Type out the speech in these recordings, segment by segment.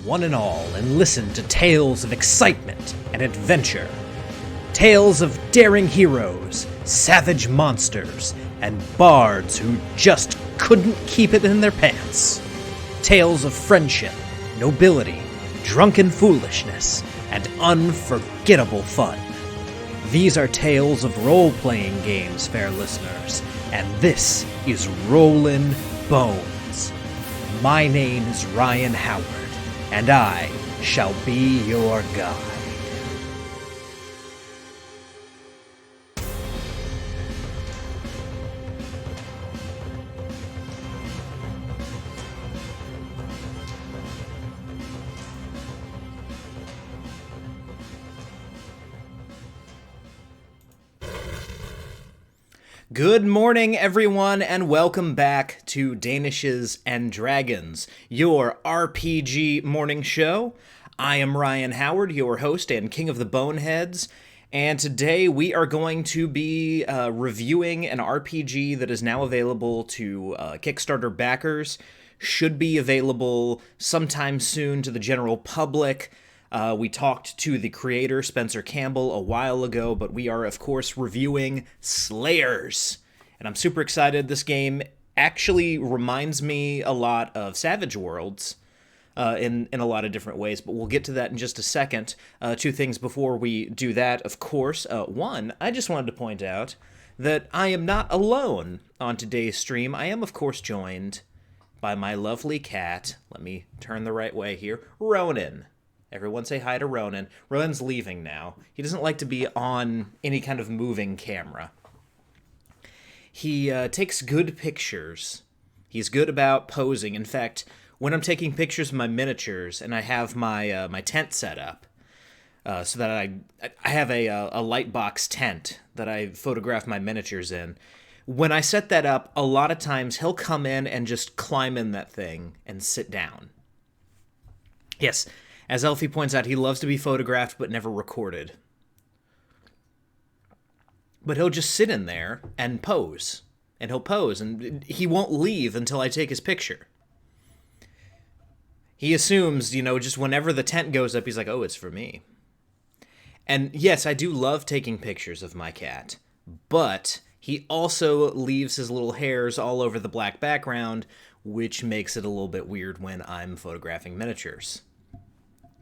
one and all, and listen to tales of excitement and adventure. Tales of daring heroes, savage monsters, and bards who just couldn't keep it in their pants. Tales of friendship, nobility, drunken foolishness, and unforgettable fun. These are tales of role-playing games, fair listeners, and this is Rollin' Bones. My name is Ryan Howard, and I shall be your guide. Good morning, everyone, and welcome back to Danishes and Dragons, your RPG morning show. I am Ryan Howard, your host and king of the boneheads, and today we are going to be reviewing an RPG that is now available to Kickstarter backers. Should be available sometime soon to the general public. We talked to the creator, Spencer Campbell, a while ago, but we are, of course, reviewing Slayers. And I'm super excited. This game actually reminds me a lot of Savage Worlds in a lot of different ways, but we'll get to that in just a second. Two things before we do that, of course. One, I just wanted to point out that I am not alone on today's stream. I am, of course, joined by my lovely cat. Let me turn the right way here. Ronan. Everyone say hi to Ronan. Ronan's leaving now. He doesn't like to be on any kind of moving camera. He takes good pictures. He's good about posing. In fact, when I'm taking pictures of my miniatures and I have my my tent set up, so that I have a light box tent that I photograph my miniatures in. When I set that up, a lot of times he'll come in and just climb in that thing and sit down. Yes. As Elfie points out, he loves to be photographed but never recorded. But he'll just sit in there and pose. And he'll pose, and he won't leave until I take his picture. He assumes, just whenever the tent goes up, he's like, oh, it's for me. And yes, I do love taking pictures of my cat. But he also leaves his little hairs all over the black background, which makes it a little bit weird when I'm photographing miniatures.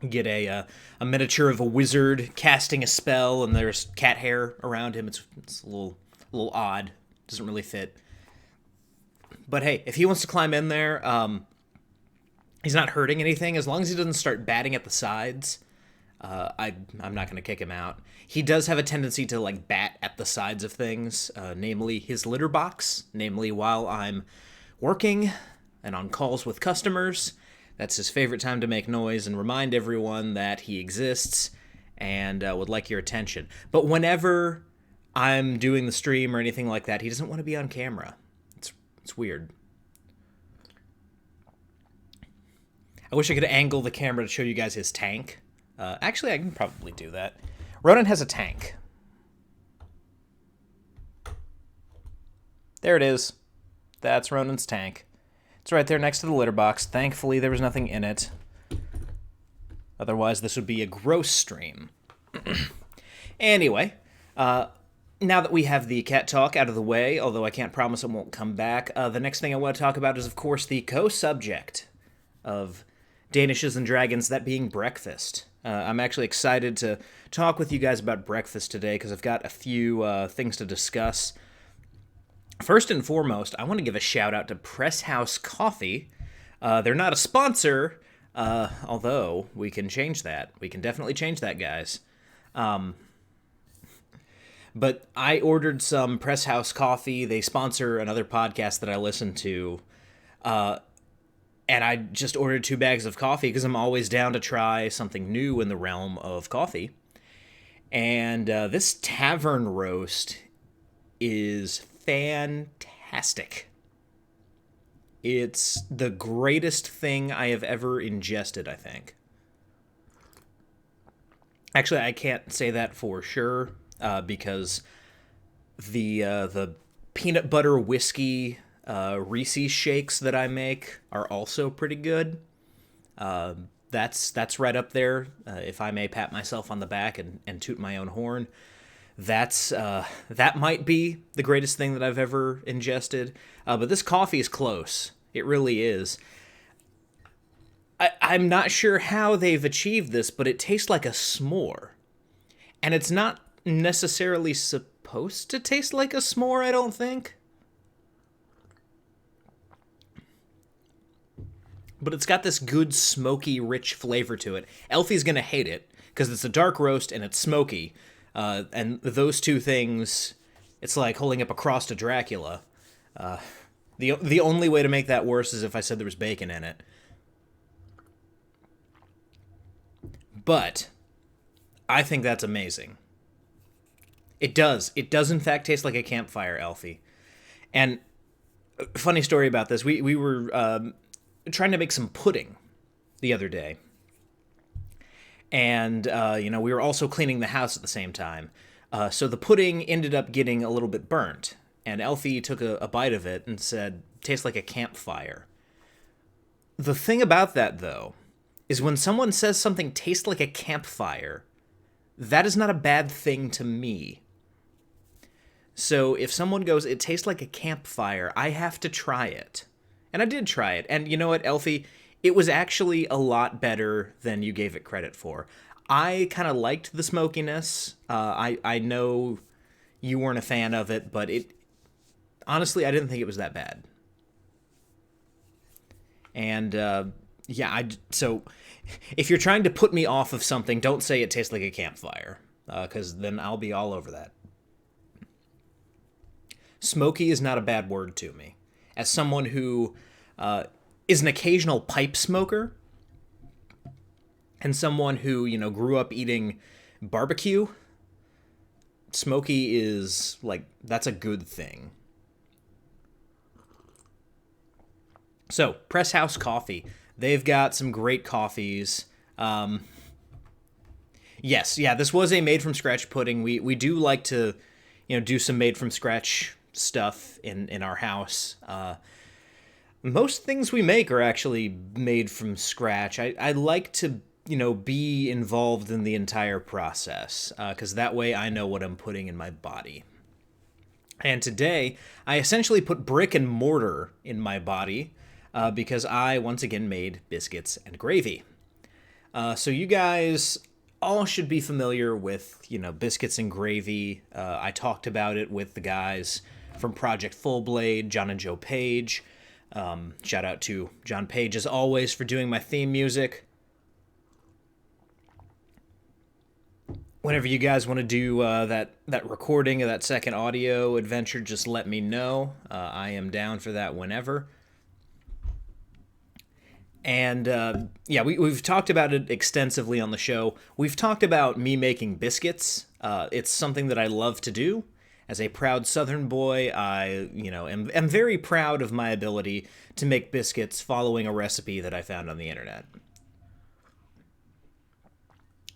Get a miniature of a wizard casting a spell, and there's cat hair around him. It's a little odd. Doesn't really fit. But hey, if he wants to climb in there, he's not hurting anything. As long as he doesn't start batting at the sides, I'm not going to kick him out. He does have a tendency to bat at the sides of things, namely his litter box. Namely, while I'm working and on calls with customers. That's his favorite time to make noise and remind everyone that he exists and would like your attention. But whenever I'm doing the stream or anything like that, he doesn't want to be on camera. It's weird. I wish I could angle the camera to show you guys his tank. Actually, I can probably do that. Ronan has a tank. There it is. That's Ronan's tank. It's right there next to the litter box. Thankfully, there was nothing in it. Otherwise, this would be a gross stream. Anyway, now that we have the cat talk out of the way, although I can't promise it won't come back, the next thing I want to talk about is, of course, the co-subject of Danishes and Dragons, that being breakfast. I'm actually excited to talk with you guys about breakfast today because I've got a few things to discuss. First and foremost, I want to give a shout out to Press House Coffee. They're not a sponsor, although we can change that. We can definitely change that, guys. But I ordered some Press House Coffee. They sponsor another podcast that I listen to. And I just ordered 2 bags of coffee because I'm always down to try something new in the realm of coffee. And this Tavern Roast is fantastic. It's the greatest thing I have ever ingested, I think. Actually, I can't say that for sure because the peanut butter whiskey Reese's shakes that I make are also pretty good. that's right up there. If I may pat myself on the back and toot my own horn, that might be the greatest thing that I've ever ingested. But this coffee is close. It really is. I'm not sure how they've achieved this, but it tastes like a s'more. And it's not necessarily supposed to taste like a s'more, I don't think. But it's got this good, smoky, rich flavor to it. Elfie's going to hate it, because it's a dark roast and it's smoky. And those two things, it's like holding up a cross to Dracula. The only way to make that worse is if I said there was bacon in it. But I think that's amazing. It does. It does, in fact, taste like a campfire, Elfie. And funny story about this. We were trying to make some pudding the other day. And, we were also cleaning the house at the same time. So the pudding ended up getting a little bit burnt. And Elfie took a bite of it and said, tastes like a campfire. The thing about that, though, is when someone says something tastes like a campfire, that is not a bad thing to me. So if someone goes, it tastes like a campfire, I have to try it. And I did try it. And you know what, Elfie? It was actually a lot better than you gave it credit for. I kind of liked the smokiness. I know you weren't a fan of it, but honestly, I didn't think it was that bad. And so if you're trying to put me off of something, don't say it tastes like a campfire, because then I'll be all over that. Smoky is not a bad word to me. As someone who is an occasional pipe smoker, and someone who, grew up eating barbecue, smoky is, that's a good thing. So, Press House Coffee. They've got some great coffees. This was a made-from-scratch pudding. We do like to, do some made-from-scratch stuff in our house. Most things we make are actually made from scratch. I like to, be involved in the entire process, because that way I know what I'm putting in my body. And today, I essentially put brick and mortar in my body, because I, once again, made biscuits and gravy. So you guys all should be familiar with, biscuits and gravy. I talked about it with the guys from Project Full Blade, John and Joe Page. Shout out to John Page, as always, for doing my theme music. Whenever you guys want to do that recording of that second audio adventure, just let me know. I am down for that whenever. And, we've talked about it extensively on the show. We've talked about me making biscuits. It's something that I love to do. As a proud Southern boy, I, am very proud of my ability to make biscuits following a recipe that I found on the internet.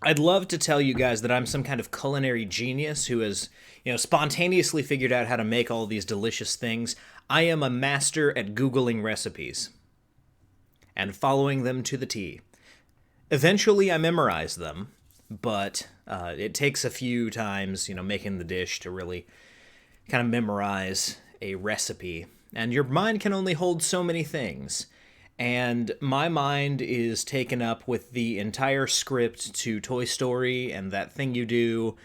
I'd love to tell you guys that I'm some kind of culinary genius who has, spontaneously figured out how to make all these delicious things. I am a master at Googling recipes and following them to the T. Eventually, I memorize them, but it takes a few times, making the dish to really kind of memorize a recipe. And your mind can only hold so many things. And my mind is taken up with the entire script to Toy Story and That Thing You Do,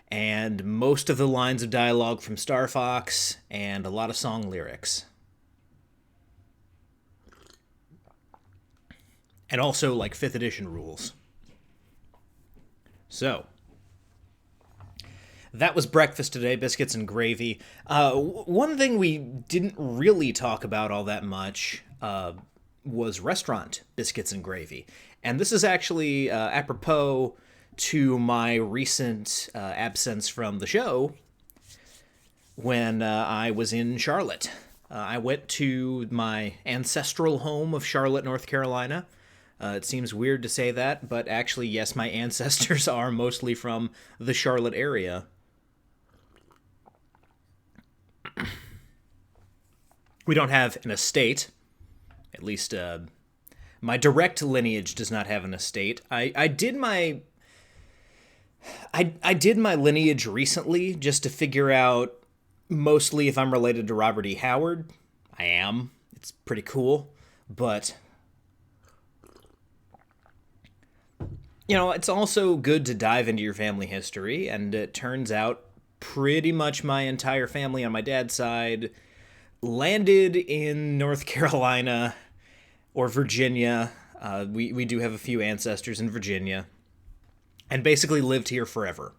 and most of the lines of dialogue from Star Fox, and a lot of song lyrics. And also, 5th edition rules. So, that was breakfast today, biscuits and gravy. One thing we didn't really talk about all that much was restaurant biscuits and gravy. And this is actually apropos to my recent absence from the show when I was in Charlotte. I went to my ancestral home of Charlotte, North Carolina. It seems weird to say that, but actually, yes, my ancestors are mostly from the Charlotte area. We don't have an estate, at least My direct lineage does not have an estate. I did my I did my lineage recently just to figure out mostly if I'm related to Robert E. Howard. I am. It's pretty cool, but it's also good to dive into your family history, and it turns out pretty much my entire family on my dad's side landed in North Carolina or Virginia. We do have a few ancestors in Virginia, and basically lived here forever.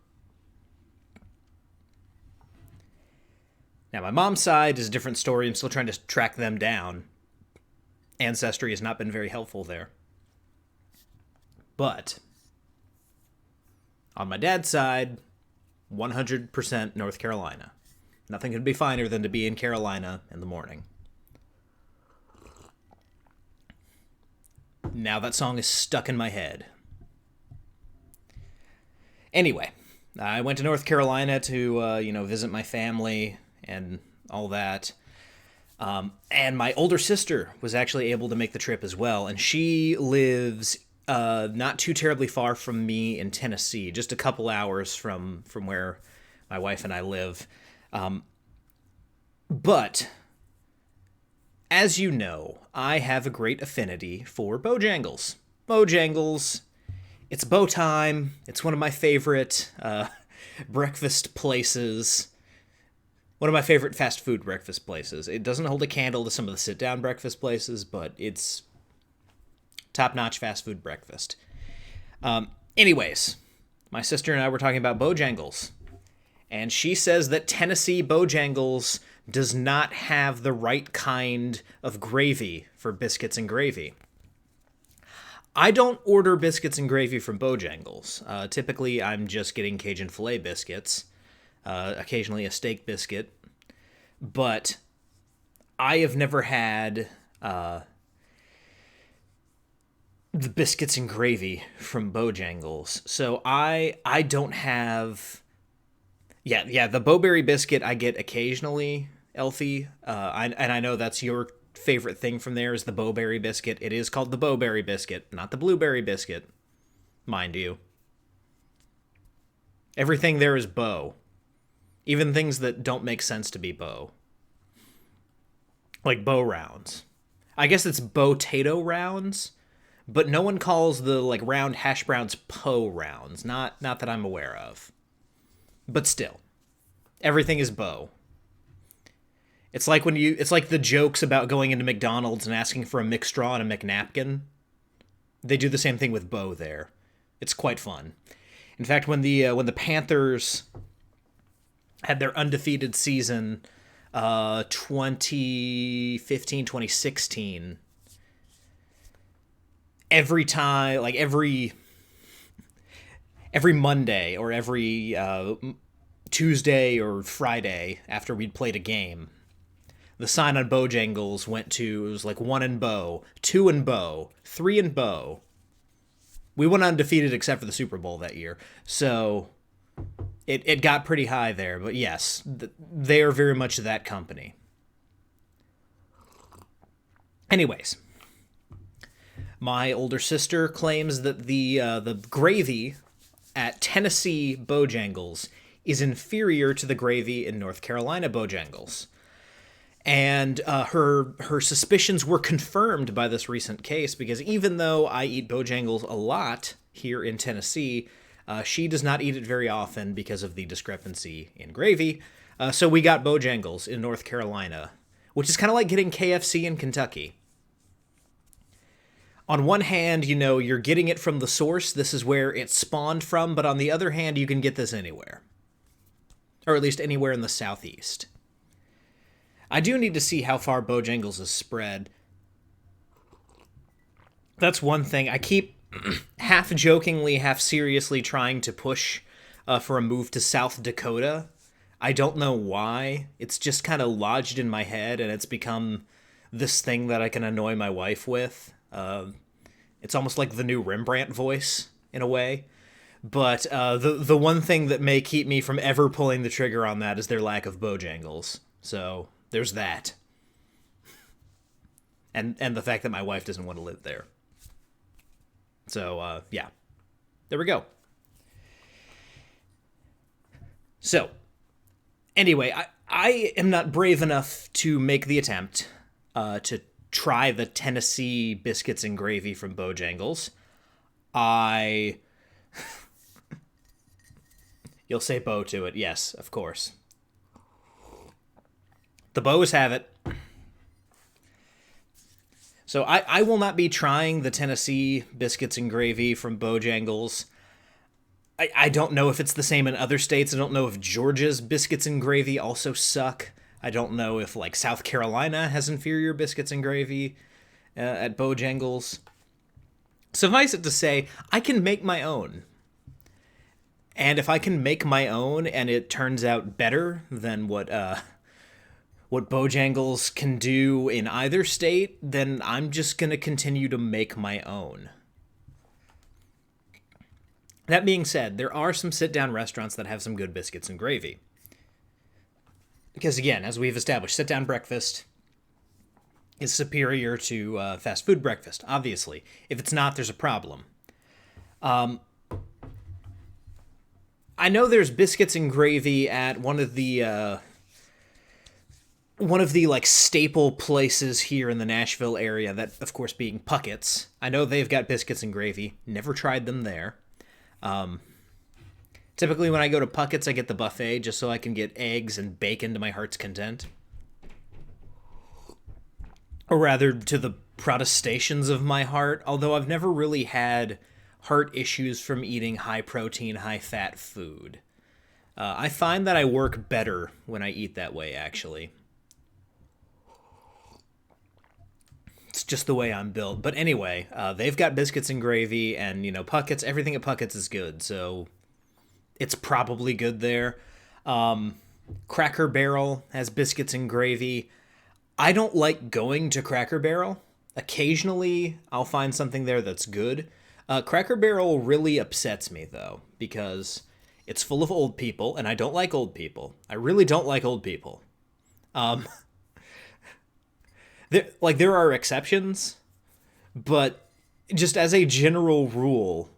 Now, my mom's side is a different story. I'm still trying to track them down. Ancestry has not been very helpful there. But on my dad's side, 100% North Carolina. Nothing could be finer than to be in Carolina in the morning. Now that song is stuck in my head. Anyway, I went to North Carolina to, visit my family and all that. And my older sister was actually able to make the trip as well. And she lives not too terribly far from me in Tennessee, just a couple hours from where my wife and I live. But as you know, I have a great affinity for Bojangles. Bojangles, it's bow time. It's one of my favorite breakfast places. One of my favorite fast food breakfast places. It doesn't hold a candle to some of the sit-down breakfast places, but it's top-notch fast food breakfast. Anyways, my sister and I were talking about Bojangles, and she says that Tennessee Bojangles does not have the right kind of gravy for biscuits and gravy. I don't order biscuits and gravy from Bojangles. Typically, I'm just getting Cajun filet biscuits, occasionally a steak biscuit, but I have never had the biscuits and gravy from Bojangles. So I don't have... Yeah, the Bowberry biscuit I get occasionally, Elfie. And I know that's your favorite thing from there is the Bowberry biscuit. It is called the Bowberry biscuit, not the Blueberry biscuit, mind you. Everything there is bow. Even things that don't make sense to be bow. Like bow rounds. I guess it's bow-tato rounds, but no one calls the round hash browns po rounds. Not that I'm aware of. But still, everything is bow. It's like the jokes about going into McDonald's and asking for a McStraw and a McNapkin. They do the same thing with bow there. It's quite fun. In fact, when the Panthers had their undefeated season, 2015, 2016, every time, every Monday or every Tuesday or Friday after we'd played a game, the sign on Bojangles went to, it was 1 in bow, 2 in bow, 3 in bow. We went undefeated except for the Super Bowl that year, so it got pretty high there. But yes, they are very much that company. Anyways, my older sister claims that the gravy at Tennessee Bojangles is inferior to the gravy in North Carolina Bojangles. And her suspicions were confirmed by this recent case, because even though I eat Bojangles a lot here in Tennessee, she does not eat it very often because of the discrepancy in gravy. So we got Bojangles in North Carolina, which is kind of like getting KFC in Kentucky. On one hand, you're getting it from the source. This is where it spawned from. But on the other hand, you can get this anywhere. Or at least anywhere in the Southeast. I do need to see how far Bojangles is spread. That's one thing. I keep half jokingly, half seriously trying to push for a move to South Dakota. I don't know why. It's just kind of lodged in my head, and it's become this thing that I can annoy my wife with. It's almost like the new Rembrandt voice, in a way. But the one thing that may keep me from ever pulling the trigger on that is their lack of Bojangles. So there's that. And the fact that my wife doesn't want to live there. So, yeah. There we go. So, anyway, I am not brave enough to make the attempt to try the Tennessee biscuits and gravy from Bojangles. I... You'll say Bo to it. Yes, of course. The Bows have it. So I will not be trying the Tennessee biscuits and gravy from Bojangles. I don't know if it's the same in other states. I don't know if Georgia's biscuits and gravy also suck. I don't know if, like, South Carolina has inferior biscuits and gravy at Bojangles. Suffice it to say, I can make my own. And if I can make my own and it turns out better than what Bojangles can do in either state, then I'm just going to continue to make my own. That being said, there are some sit-down restaurants that have some good biscuits and gravy. Because again, as we've established, sit-down breakfast is superior to fast food breakfast, obviously. If it's not, there's a problem. I know there's biscuits and gravy at one of the like staple places here in the Nashville area, that of course being Puckett's. I know they've got biscuits and gravy. Never tried them there. Typically when I go to Puckett's, I get the buffet just so I can get eggs and bacon to my heart's content. Or rather, to the protestations of my heart, although I've never really had heart issues from eating high-protein, high-fat food. I find that I work better when I eat that way, actually. It's just the way I'm built. But anyway, they've got biscuits and gravy, and, Puckett's, everything at Puckett's is good, so it's probably good there. Cracker Barrel has biscuits and gravy. I don't like going to Cracker Barrel. Occasionally, I'll find something there that's good. Cracker Barrel really upsets me, though, because it's full of old people, and I don't like old people. I really don't like old people. There are exceptions, but just as a general rule,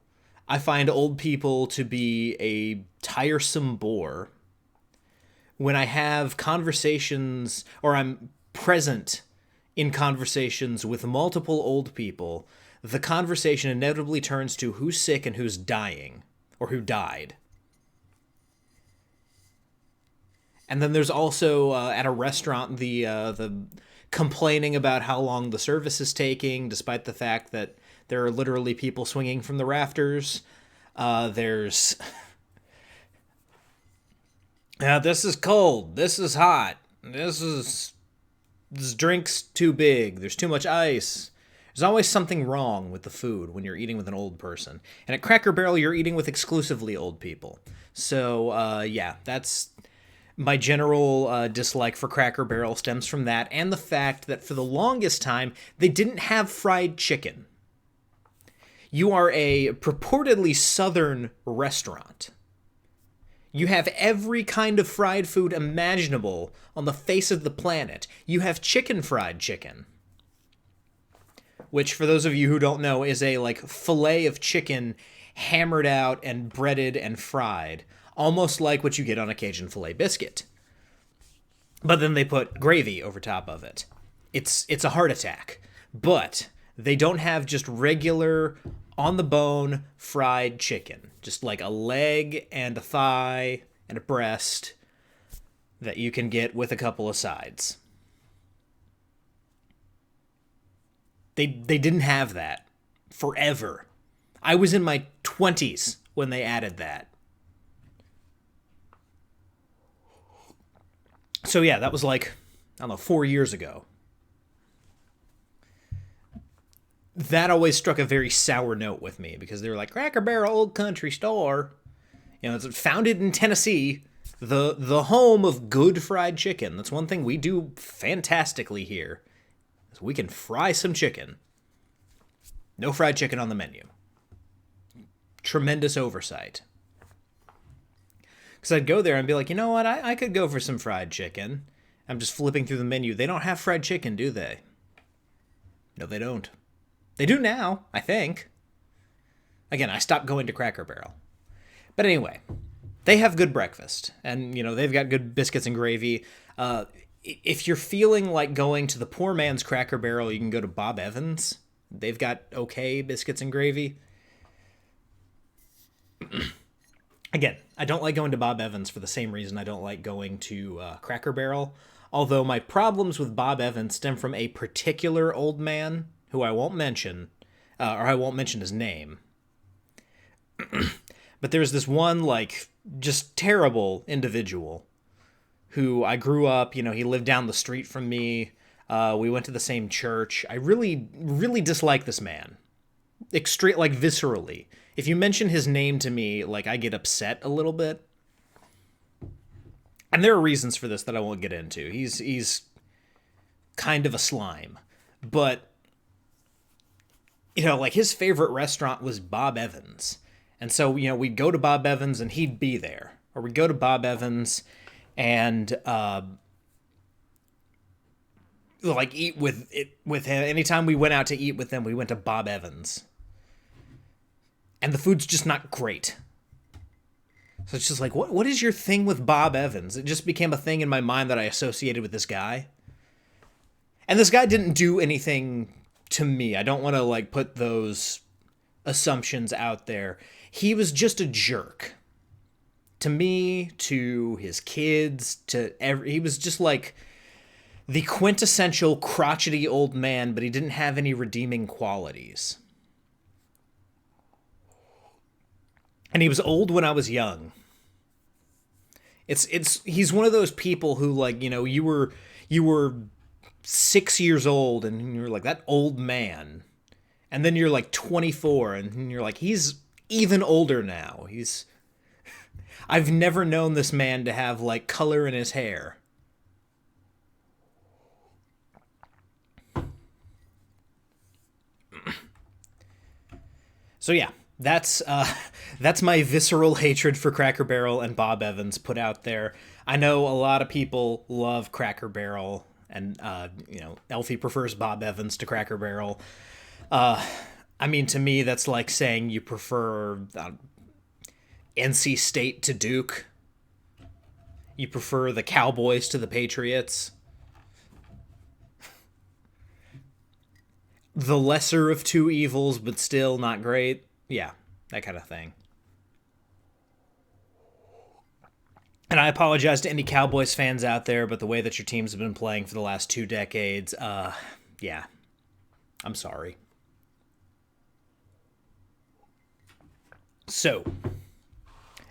I find old people to be a tiresome bore. When I have conversations, or I'm present in conversations with multiple old people, the conversation inevitably turns to who's sick and who's dying, or who died. And then there's also, at a restaurant, the complaining about how long the service is taking, despite the fact that there are literally people swinging from the rafters. There's... this is cold. This is hot. This drink's too big. There's too much ice. There's always something wrong with the food when you're eating with an old person. And at Cracker Barrel, you're eating with exclusively old people. So, yeah, that's... My general dislike for Cracker Barrel stems from that, and the fact that for the longest time, they didn't have fried chicken. You are a purportedly southern restaurant. You have every kind of fried food imaginable on the face of the planet. You have fried chicken. Which, for those of you who don't know, is a, fillet of chicken hammered out and breaded and fried. Almost like what you get on a Cajun filet biscuit. But then they put gravy over top of it. It's a heart attack. But they don't have just regular, on-the-bone, fried chicken. Just like a leg and a thigh and a breast that you can get with a couple of sides. They didn't have that forever. I was in my 20s when they added that. So yeah, that was 4 years ago. That always struck a very sour note with me, because they were like, Cracker Barrel Old Country Store. It's founded in Tennessee, the home of good fried chicken. That's one thing we do fantastically here, is we can fry some chicken. No fried chicken on the menu. Tremendous oversight. Because I'd go there and be like, you know what, I could go for some fried chicken. I'm just flipping through the menu. They don't have fried chicken, do they? No, they don't. They do now, I think. Again, I stopped going to Cracker Barrel. But anyway, they have good breakfast, and they've got good biscuits and gravy. If you're feeling like going to the poor man's Cracker Barrel, you can go to Bob Evans. They've got okay biscuits and gravy. Again, I don't like going to Bob Evans for the same reason I don't like going to Cracker Barrel. Although my problems with Bob Evans stem from a particular old man who I won't mention, or I won't mention his name. But there's this one, like, just terrible individual who I grew up, he lived down the street from me. We went to the same church. I really, really dislike this man. Extreme, like, viscerally. If you mention his name to me, like, I get upset a little bit. And there are reasons for this that I won't get into. He's kind of a slime. But, like, his favorite restaurant was Bob Evans. And so, we'd go to Bob Evans and he'd be there. Or we'd go to Bob Evans and, like, eat with him. Anytime we went out to eat with him, we went to Bob Evans. And the food's just not great. So it's just like, what is your thing with Bob Evans? It just became a thing in my mind that I associated with this guy. And this guy didn't do anything to me. I don't want to, like, put those assumptions out there. He was just a jerk. To me, to his kids, he was just like the quintessential crotchety old man, but he didn't have any redeeming qualities. And he was old when I was young. He's one of those people who, like, you were 6 years old and you're like, that old man. And then you're like 24 and you're like, he's even older now. I've never known this man to have, like, color in his hair. So yeah, that's my visceral hatred for Cracker Barrel and Bob Evans put out there. I know a lot of people love Cracker Barrel, and Elfie prefers Bob Evans to Cracker Barrel. I mean, to me, that's like saying you prefer NC State to Duke. You prefer the Cowboys to the Patriots. The lesser of two evils, but still not great. Yeah, that kind of thing. And I apologize to any Cowboys fans out there, but the way that your teams have been playing for the last 2 decades, yeah, I'm sorry. So,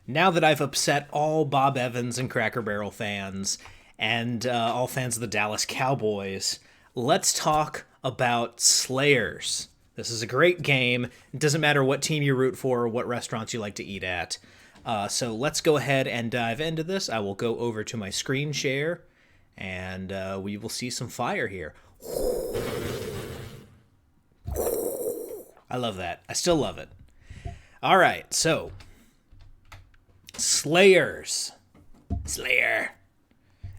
now that I've upset all Bob Evans and Cracker Barrel fans, and all fans of the Dallas Cowboys, let's talk about Slayers. This is a great game. It doesn't matter what team you root for or what restaurants you like to eat at. So let's go ahead and dive into this. I will go over to my screen share, and we will see some fire here. I love that. I still love it. All right, so Slayers. Slayer.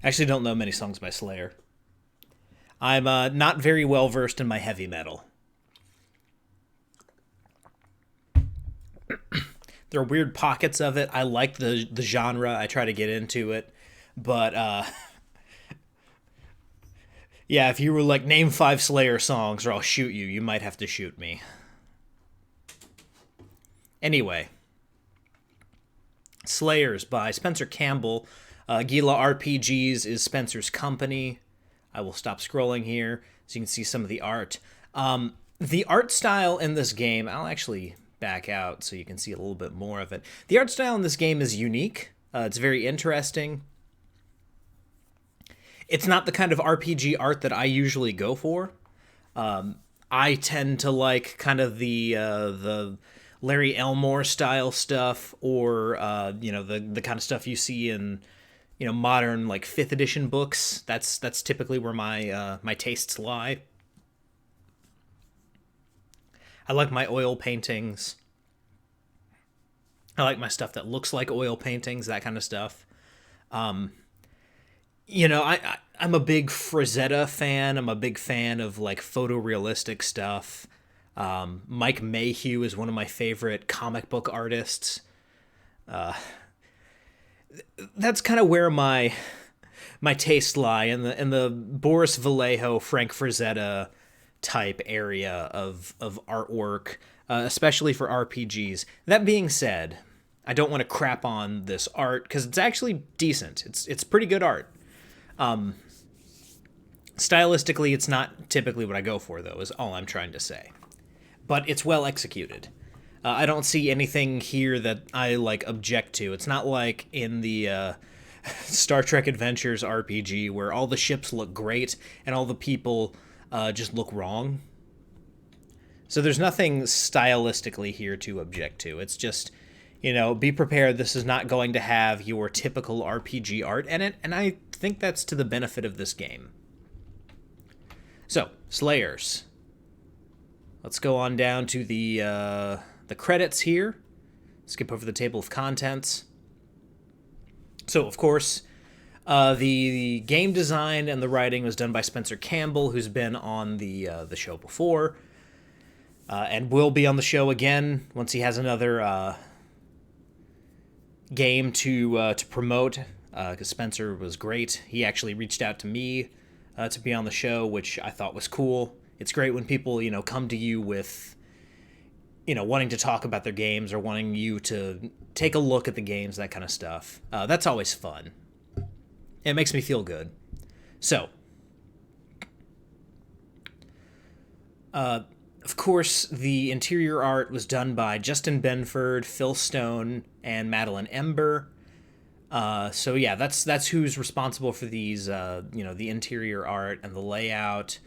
I actually don't know many songs by Slayer. I'm not very well versed in my heavy metal. There are weird pockets of it. I like the genre. I try to get into it. But, yeah, if you were like, name 5 Slayer songs or I'll shoot you, you might have to shoot me. Anyway. Slayers by Spencer Campbell. Gila RPGs is Spencer's company. I will stop scrolling here so you can see some of the art. The art style in this game, I'll actually back out so you can see a little bit more of it. The art style in this game is unique. It's very interesting. It's not the kind of RPG art that I usually go for. I tend to like kind of the Larry Elmore style stuff, or the kind of stuff you see in modern like 5th edition books. That's typically where my tastes lie. I like my oil paintings. I like my stuff that looks like oil paintings, that kind of stuff. I'm a big Frazetta fan. I'm a big fan of like photorealistic stuff. Mike Mayhew is one of my favorite comic book artists. That's kind of where my tastes lie in the Boris Vallejo, Frank Frazetta type area of artwork, especially for RPGs. That being said, I don't want to crap on this art because it's actually decent. It's pretty good art. Stylistically, it's not typically what I go for, though, is all I'm trying to say. But it's well executed. I don't see anything here that I object to. It's not like in the Star Trek Adventures RPG where all the ships look great and all the people just look wrong. So there's nothing stylistically here to object to. It's just, be prepared. This is not going to have your typical RPG art in it, and I think that's to the benefit of this game. So, Slayers. Let's go on down to the credits here. Skip over the table of contents. So, of course, the game design and the writing was done by Spencer Campbell, who's been on the show before, and will be on the show again once he has another game to promote. Because Spencer was great. He actually reached out to me to be on the show, which I thought was cool. It's great when people, come to you with, wanting to talk about their games or wanting you to take a look at the games, that kind of stuff. That's always fun. It makes me feel good. So, of course, the interior art was done by Justin Benford, Phil Stone, and Madeline Ember. So yeah, that's who's responsible for these, the interior art, and the layout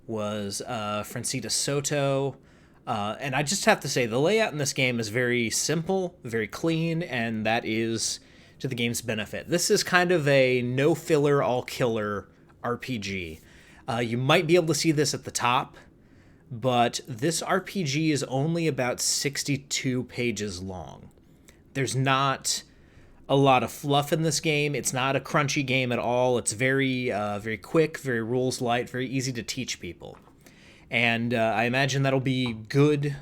was Francita Soto. And I just have to say, the layout in this game is very simple, very clean, and that is to the game's benefit. This is kind of a no-filler, all-killer RPG. You might be able to see this at the top, but this RPG is only about 62 pages long. There's not a lot of fluff in this game. It's not a crunchy game at all. It's very, very quick, very rules light, very easy to teach people. And I imagine that'll be good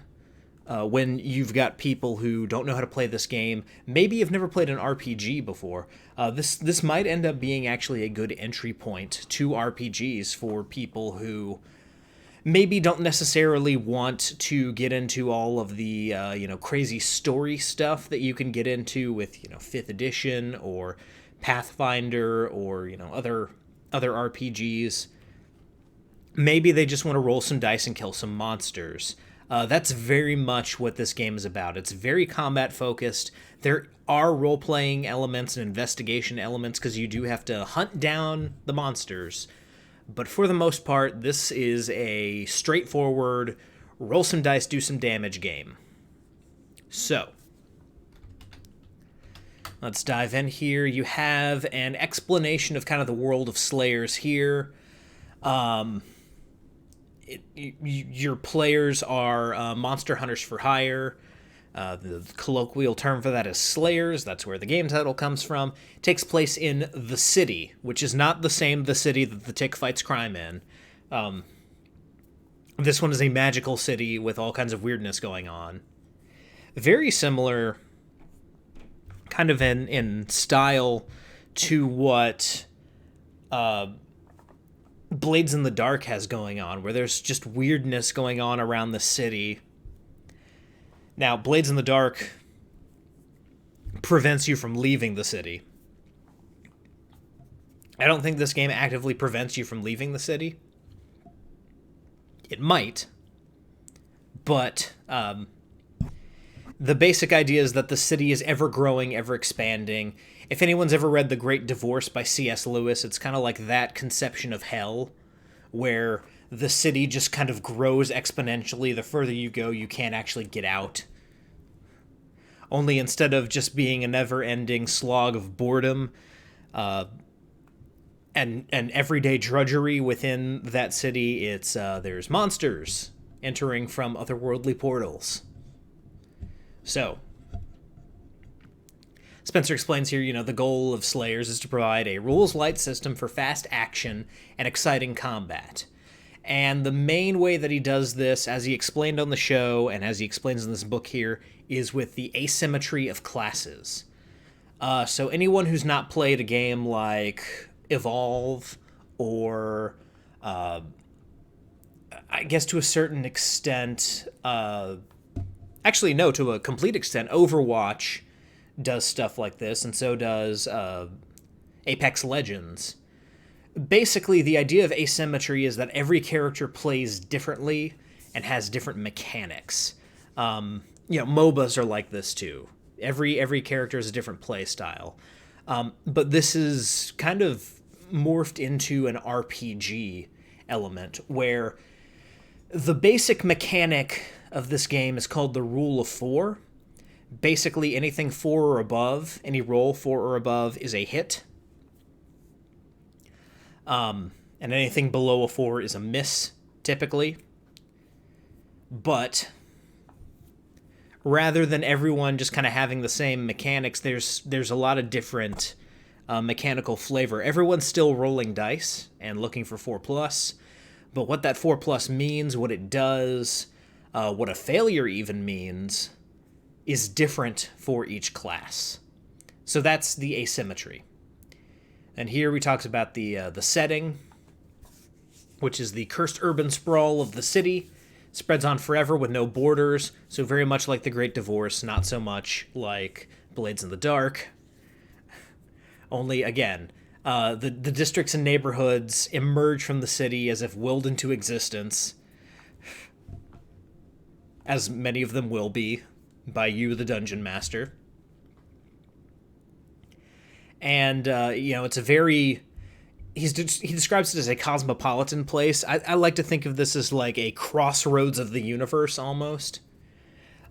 when you've got people who don't know how to play this game. Maybe you've never played an RPG before. This might end up being actually a good entry point to RPGs for people who maybe don't necessarily want to get into all of the crazy story stuff that you can get into with 5th edition or Pathfinder or other RPGs. Maybe they just want to roll some dice and kill some monsters. That's very much what this game is about. It's very combat focused. There are role-playing elements and investigation elements because you do have to hunt down the monsters. But for the most part, this is a straightforward, roll some dice, do some damage game. So, let's dive in here. You have an explanation of kind of the world of Slayers here. Your players are monster hunters for hire. The colloquial term for that is Slayers. That's where the game title comes from. It takes place in the city, which is not the same the city that the Tick fights crime in. This one is a magical city with all kinds of weirdness going on. Very similar, kind of in style, to what Blades in the Dark has going on, where there's just weirdness going on around the city. Now, Blades in the Dark prevents you from leaving the city. I don't think this game actively prevents you from leaving the city. It might, but the basic idea is that the city is ever growing, ever expanding. If anyone's ever read The Great Divorce by C.S. Lewis, it's kind of like that conception of hell, where the city just kind of grows exponentially. The further you go, you can't actually get out. Only instead of just being a never-ending slog of boredom and everyday drudgery within that city, it's there's monsters entering from otherworldly portals. So, Spencer explains here, the goal of Slayers is to provide a rules-light system for fast action and exciting combat. And the main way that he does this, as he explained on the show and as he explains in this book here, is with the asymmetry of classes. So anyone who's not played a game like Evolve or, I guess to a certain extent, actually no, to a complete extent, Overwatch does stuff like this, and so does Apex Legends. Basically, the idea of asymmetry is that every character plays differently and has different mechanics. MOBAs are like this too. Every character has a different play style. But this is kind of morphed into an RPG element where the basic mechanic of this game is called the Rule of Four. Basically, anything 4 or above, any roll 4 or above is a hit. And anything below a 4 is a miss, typically. But rather than everyone just kind of having the same mechanics, there's a lot of different mechanical flavor. Everyone's still rolling dice and looking for 4+, but what that 4+ means, what it does, what a failure even means, is different for each class. So that's the asymmetry. And here we talked about the setting, which is the cursed urban sprawl of the city. Spreads on forever with no borders, so very much like The Great Divorce, not so much like Blades in the Dark. Only, again, the districts and neighborhoods emerge from the city as if willed into existence, as many of them will be, by you, the Dungeon Master. And, it's a very... he describes it as a cosmopolitan place. I like to think of this as like a crossroads of the universe, almost.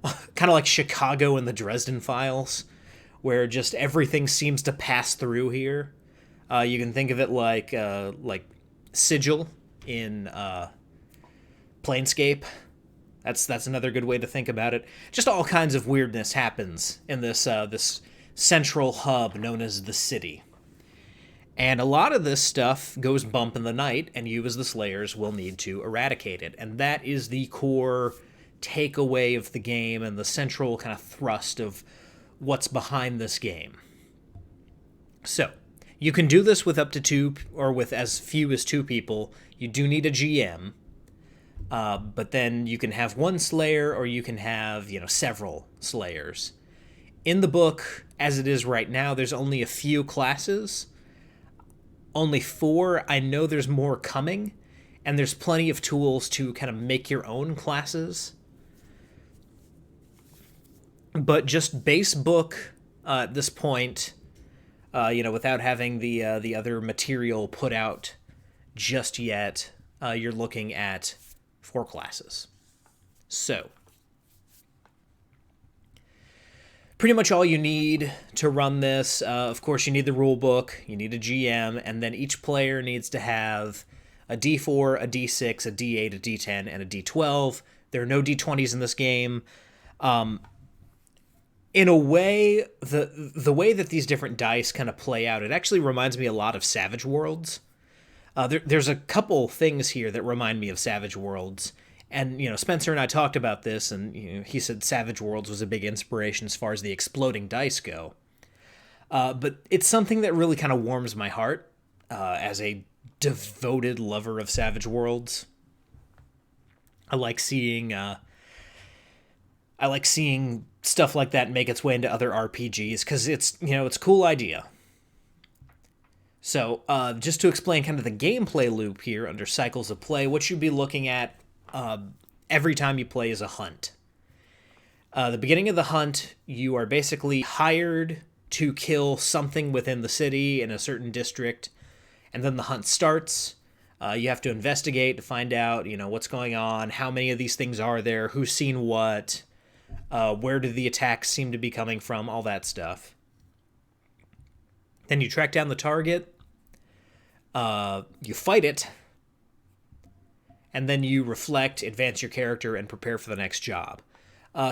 Kind of like Chicago in the Dresden Files, where just everything seems to pass through here. You can think of it like Sigil in Planescape. That's another good way to think about it. Just all kinds of weirdness happens in this central hub known as the city. And a lot of this stuff goes bump in the night, and you as the Slayers will need to eradicate it. And that is the core takeaway of the game and the central kind of thrust of what's behind this game. So, you can do this with up to 2, or with as few as 2 people. You do need a GM, but then you can have one Slayer, or you can have, several Slayers. In the book, as it is right now, there's only a few classes. Only 4. I know there's more coming, and there's plenty of tools to kind of make your own classes. But just base book at this point, without having the other material put out just yet, you're looking at 4 classes. So, pretty much all you need to run this. Of course, you need the rule book, you need a GM, and then each player needs to have a D4, a D6, a D8, a D10, and a D12. There are no D20s in this game. In a way, the way that these different dice kind of play out, it actually reminds me a lot of Savage Worlds. There's a couple things here that remind me of Savage Worlds. And, Spencer and I talked about this, and he said Savage Worlds was a big inspiration as far as the exploding dice go. But it's something that really kind of warms my heart as a devoted lover of Savage Worlds. I like seeing stuff like that make its way into other RPGs because it's a cool idea. So just to explain kind of the gameplay loop here under Cycles of Play, what you'd be looking at every time you play is a hunt. The beginning of the hunt, you are basically hired to kill something within the city in a certain district, and then the hunt starts. You have to investigate to find out, what's going on, how many of these things are there, who's seen what, where do the attacks seem to be coming from, all that stuff. Then you track down the target, you fight it, and then you reflect, advance your character, and prepare for the next job.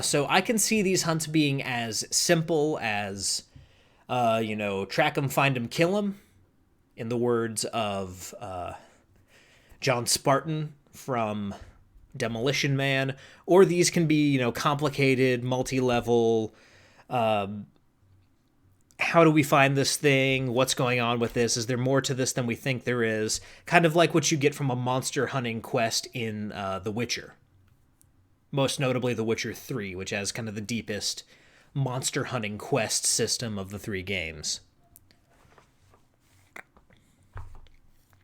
So I can see these hunts being as simple as, track 'em, find 'em, kill 'em, in the words of John Spartan from Demolition Man, or these can be, complicated, multi-level. How do we find this thing? What's going on with this? Is there more to this than we think there is? Kind of like what you get from a monster hunting quest in The Witcher. Most notably, The Witcher 3, which has kind of the deepest monster hunting quest system of the three games.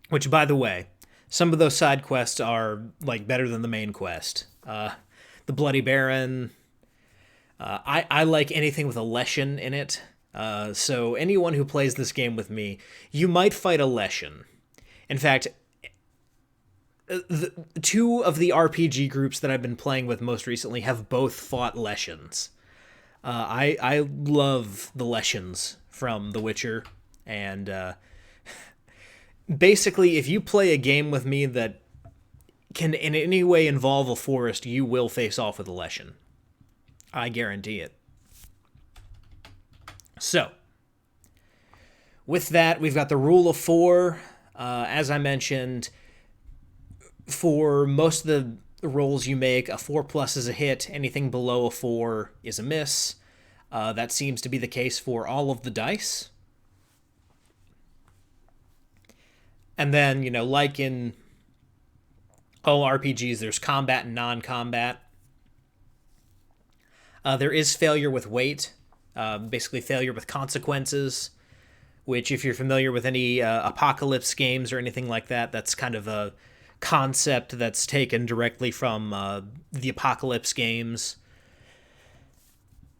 Which, by the way, some of those side quests are like better than the main quest. The Bloody Baron. I like anything with a Leshen in it. So anyone who plays this game with me, you might fight a Leshen. In fact, two of the RPG groups that I've been playing with most recently have both fought Leshens. I love the Leshens from The Witcher, and basically, if you play a game with me that can in any way involve a forest, you will face off with a Leshen. I guarantee it. So, with that, we've got the rule of four. As I mentioned, for most of the rolls you make, a 4+ is a hit. Anything below a 4 is a miss. That seems to be the case for all of the dice. And then, like in all RPGs, there's combat and non-combat. There is failure with weight, basically failure with consequences, which if you're familiar with any apocalypse games or anything like that, that's kind of a concept that's taken directly from the apocalypse games.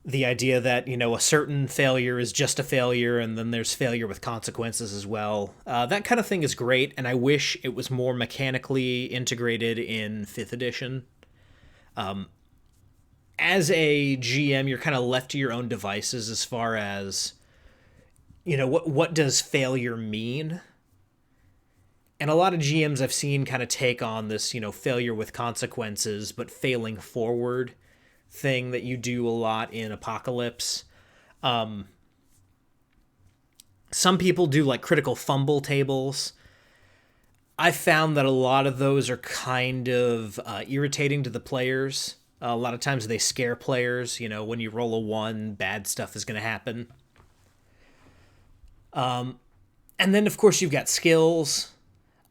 The idea that, a certain failure is just a failure, and then there's failure with consequences as well. That kind of thing is great, and I wish it was more mechanically integrated in 5th edition. As a GM, you're kind of left to your own devices as far as, what does failure mean? And a lot of GMs I've seen kind of take on this, failure with consequences, but failing forward thing that you do a lot in Apocalypse. Some people do like critical fumble tables. I found that a lot of those are kind of irritating to the players. A lot of times they scare players. When you roll a 1, bad stuff is going to happen. And then, of course, you've got skills.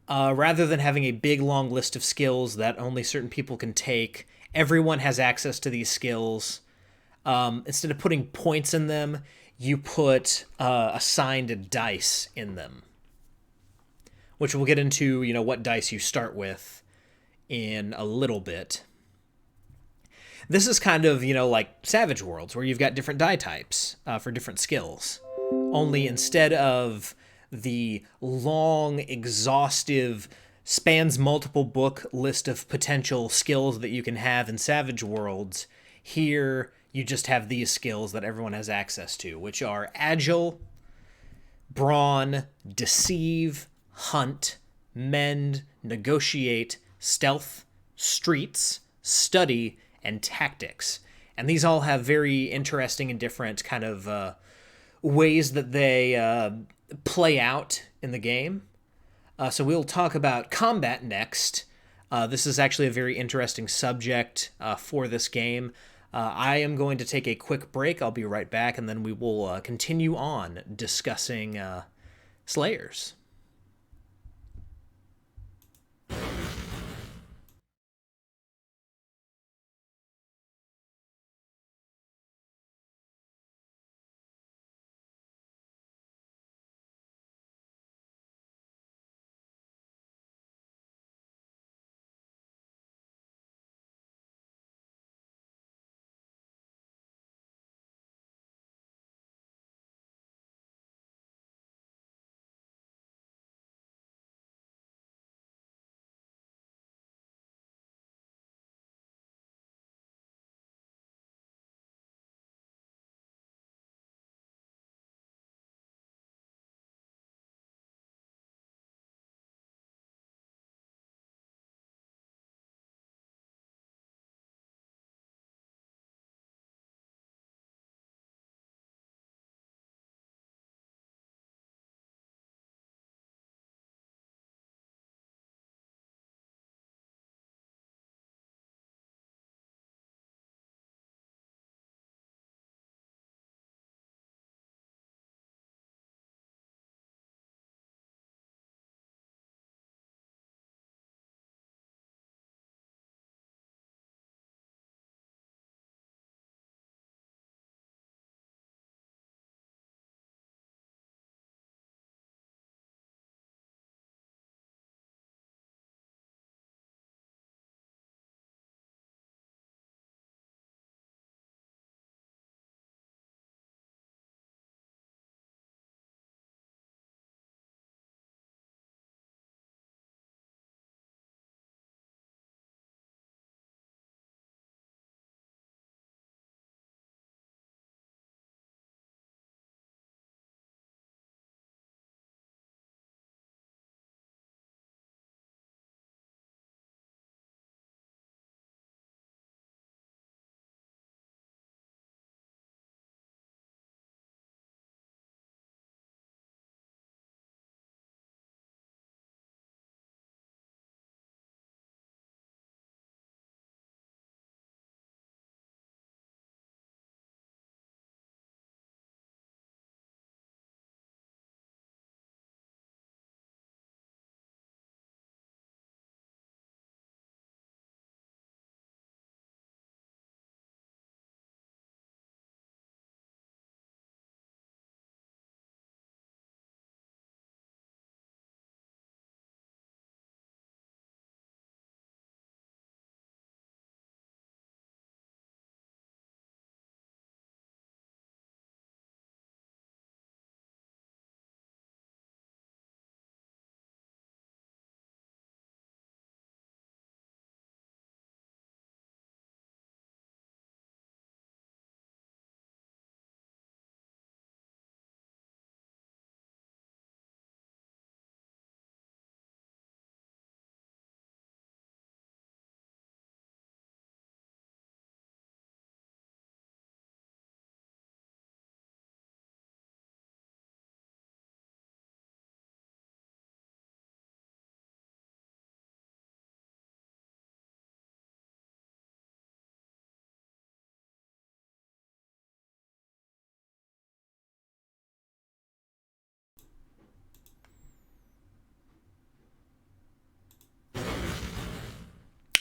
Rather than having a big, long list of skills that only certain people can take, everyone has access to these skills. Instead of putting points in them, you put assigned dice in them, which we'll get into, what dice you start with in a little bit. This is kind of, like Savage Worlds, where you've got different die types for different skills. Only instead of the long, exhaustive, spans multiple book list of potential skills that you can have in Savage Worlds, here you just have these skills that everyone has access to, which are Agile, Brawn, Deceive, Hunt, Mend, Negotiate, Stealth, Streets, Study, and Tactics. And these all have very interesting and different kind of ways that they play out in the game. So we'll talk about combat next. This is actually a very interesting subject for this game. I am going to take a quick break. I'll be right back, and then we will continue on discussing Slayers.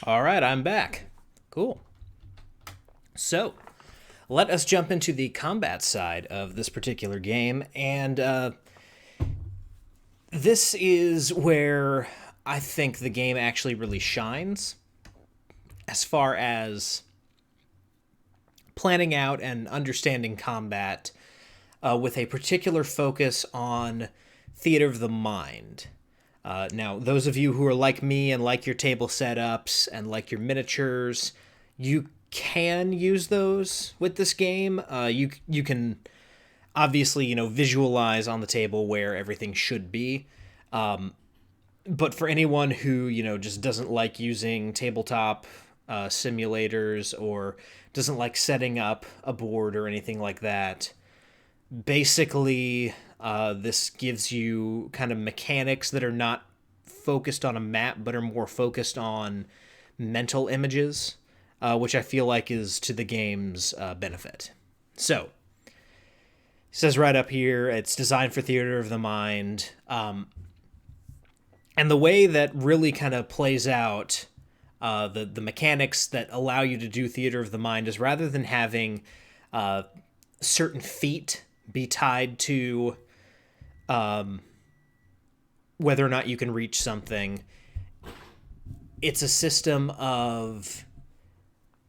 All right, I'm back. Cool. So, let us jump into the combat side of this particular game, and this is where I think the game actually really shines as far as planning out and understanding combat with a particular focus on theater of the mind. Now, those of you who are like me and like your table setups and like your miniatures, you can use those with this game. You can obviously visualize on the table where everything should be. But for anyone who just doesn't like using tabletop simulators or doesn't like setting up a board or anything like that, basically this gives you kind of mechanics that are not focused on a map but are more focused on mental images, which I feel like is to the game's benefit. So, it says right up here, it's designed for theater of the mind. And the way that really kind of plays out the mechanics that allow you to do theater of the mind is rather than having certain feat be tied to whether or not you can reach something, it's a system of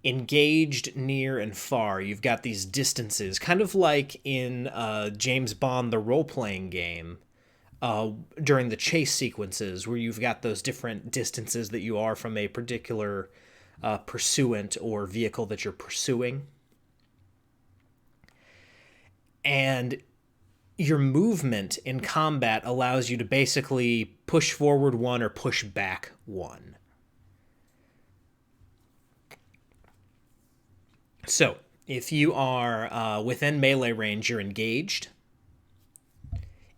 engaged, near, and far. You've got these distances, kind of like in James Bond, the role-playing game, during the chase sequences, where you've got those different distances that you are from a particular pursuant or vehicle that you're pursuing. And your movement in combat allows you to basically push forward one or push back one. So, if you are within melee range, you're engaged.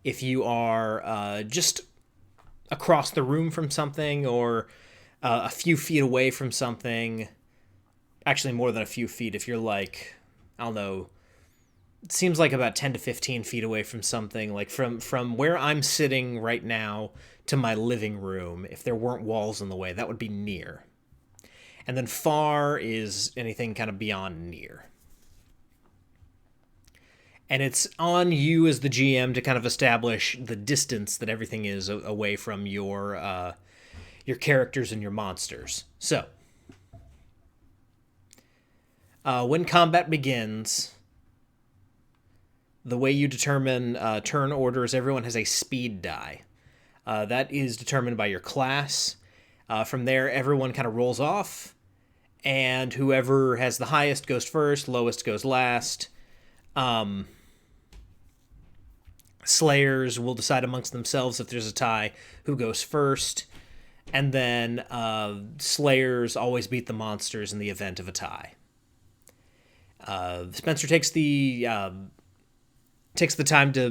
If you are just across the room from something or a few feet away from something, actually more than a few feet, if you're like, I don't know, it seems like about 10 to 15 feet away from something, like from where I'm sitting right now to my living room, if there weren't walls in the way, that would be near. And then far is anything kind of beyond near. And it's on you as the GM to kind of establish the distance that everything is away from your characters and your monsters. So, when combat begins, the way you determine turn orders, everyone has a speed die. That is determined by your class. From there, everyone kind of rolls off, and whoever has the highest goes first, lowest goes last. Slayers will decide amongst themselves if there's a tie who goes first, and then Slayers always beat the monsters in the event of a tie. Spencer takes the time to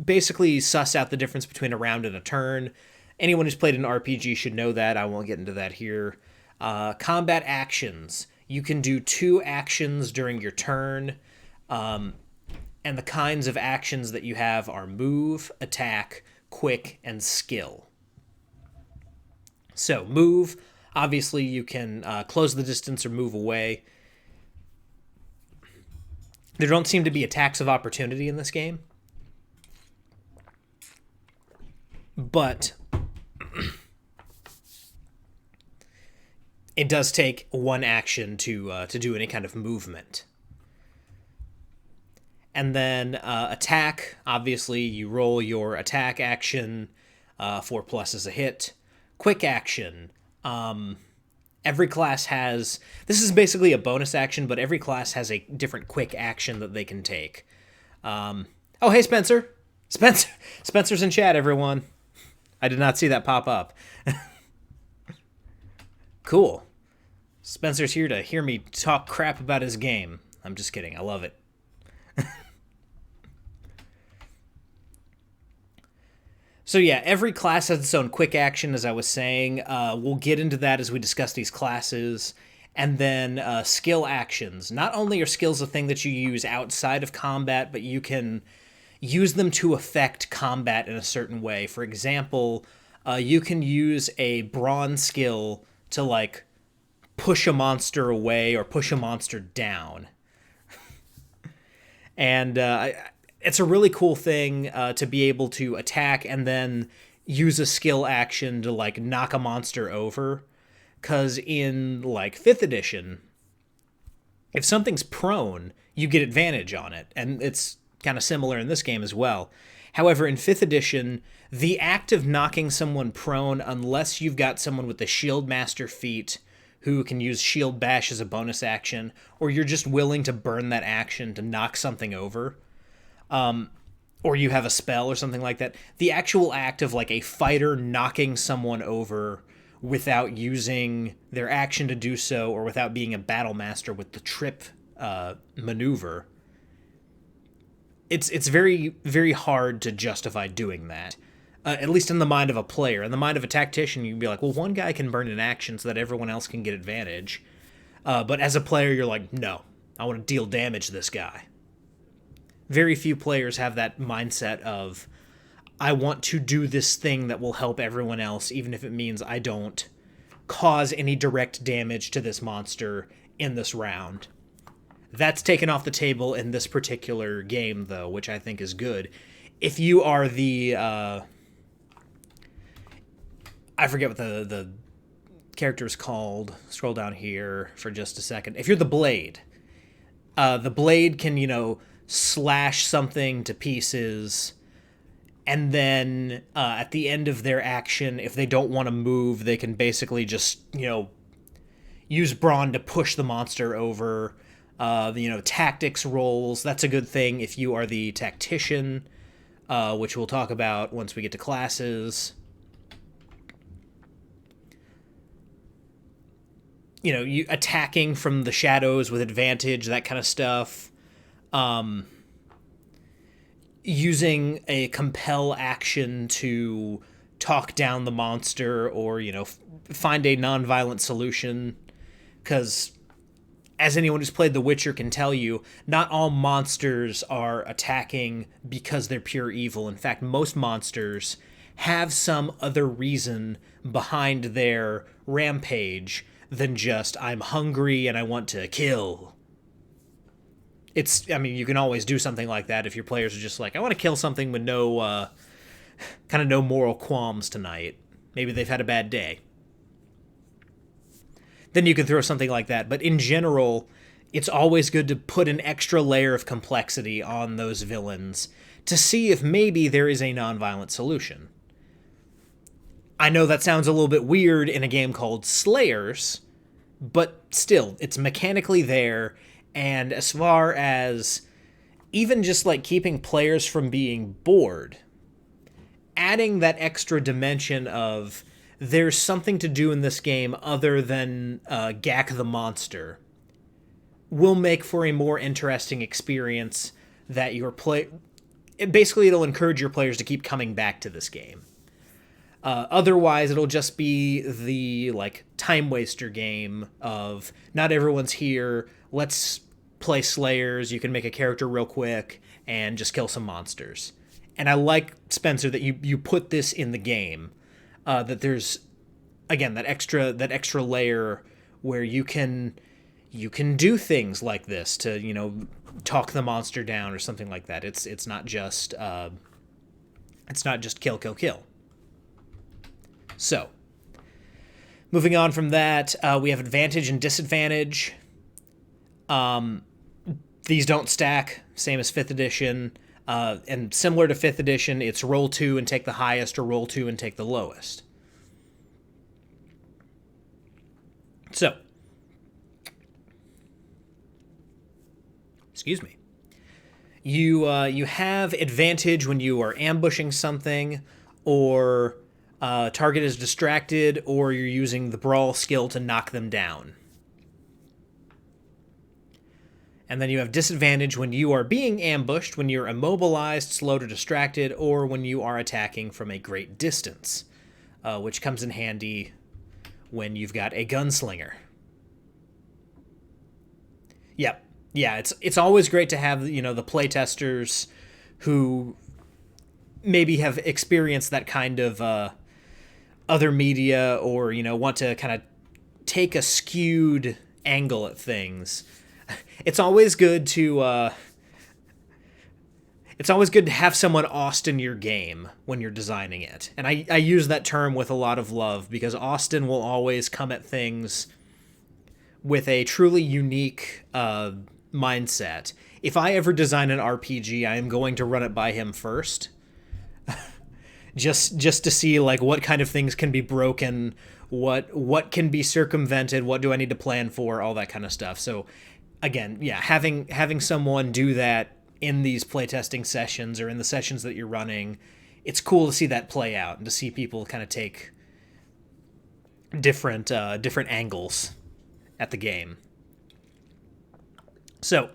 basically suss out the difference between a round and a turn. Anyone who's played an RPG should know that. I won't get into that here. Combat actions. You can do 2 actions during your turn. And the kinds of actions that you have are move, attack, quick, and skill. So, move. Obviously, you can close the distance or move away. There don't seem to be attacks of opportunity in this game. But it does take 1 action to do any kind of movement. And then attack, obviously you roll your attack action, 4+ is a hit. Quick action, every class has, this is basically a bonus action, but every class has a different quick action that they can take. Oh, hey Spencer. Spencer's in chat, everyone. I did not see that pop up. Cool. Spencer's here to hear me talk crap about his game. I'm just kidding, I love it. So yeah, every class has its own quick action, as I was saying. We'll get into that as we discuss these classes. And then skill actions. Not only are skills a thing that you use outside of combat, but you can use them to affect combat in a certain way. For example, you can use a brawn skill to, like, push a monster away or push a monster down. And it's a really cool thing to be able to attack and then use a skill action to like knock a monster over. Because in like 5th edition, if something's prone, you get advantage on it. And it's kind of similar in this game as well. However, in 5th edition, the act of knocking someone prone, unless you've got someone with the Shield Master feat who can use Shield Bash as a bonus action, or you're just willing to burn that action to knock something over, or you have a spell or something like that, the actual act of like a fighter knocking someone over without using their action to do so, or without being a battle master with the trip maneuver, it's very, very hard to justify doing that. At least in the mind of a player. In the mind of a tactician, you'd be like, well, one guy can burn an action so that everyone else can get advantage. But as a player, you're like, no, I want to deal damage to this guy. Very few players have that mindset of, I want to do this thing that will help everyone else, even if it means I don't cause any direct damage to this monster in this round. That's taken off the table in this particular game, though, which I think is good. If you are the... I forget what the character is called. Scroll down here for just a second. If you're the Blade, the Blade can, slash something to pieces, and then at the end of their action, if they don't want to move, they can basically just, use Brawn to push the monster over. Tactics rolls, that's a good thing if you are the tactician, which we'll talk about once we get to classes. You attacking from the shadows with advantage, that kind of stuff. Using a compel action to talk down the monster or, find a non-violent solution. Because, as anyone who's played The Witcher can tell you, not all monsters are attacking because they're pure evil. In fact, most monsters have some other reason behind their rampage than just, I'm hungry and I want to kill. You can always do something like that if your players are just like, I want to kill something with no moral qualms tonight. Maybe they've had a bad day. Then you can throw something like that. But in general, it's always good to put an extra layer of complexity on those villains to see if maybe there is a non-violent solution. I know that sounds a little bit weird in a game called Slayers, but still, it's mechanically there, and as far as even just like keeping players from being bored, adding that extra dimension of there's something to do in this game other than gack the monster will make for a more interesting experience that it'll encourage your players to keep coming back to this game. Otherwise, it'll just be the time waster game of not everyone's here. Let's play Slayers. You can make a character real quick and just kill some monsters. And I like, Spencer, that you put this in the game. That there's, again, that extra layer where you can do things like this to talk the monster down or something like that. It's not just kill. So, moving on from that, we have advantage and disadvantage. These don't stack, same as 5th edition. And similar to 5th edition, it's roll 2 and take the highest, or roll 2 and take the lowest. So, excuse me. You have advantage when you are ambushing something, or target is distracted, or you're using the brawl skill to knock them down. And then you have disadvantage when you are being ambushed, when you're immobilized, slowed, or distracted, or when you are attacking from a great distance, which comes in handy when you've got a gunslinger. Yep. Yeah, it's always great to have, the playtesters who maybe have experienced that kind of other media, or, want to kind of take a skewed angle at things, it's always good to have someone Austin your game when you're designing it. And I use that term with a lot of love, because Austin will always come at things with a truly unique mindset. If I ever design an RPG, I am going to run it by him first. just to see like what kind of things can be broken, what can be circumvented, what do I need to plan for, all that kind of stuff. So again, yeah, having someone do that in these playtesting sessions or in the sessions that you're running, it's cool to see that play out and to see people kind of take different angles at the game. So,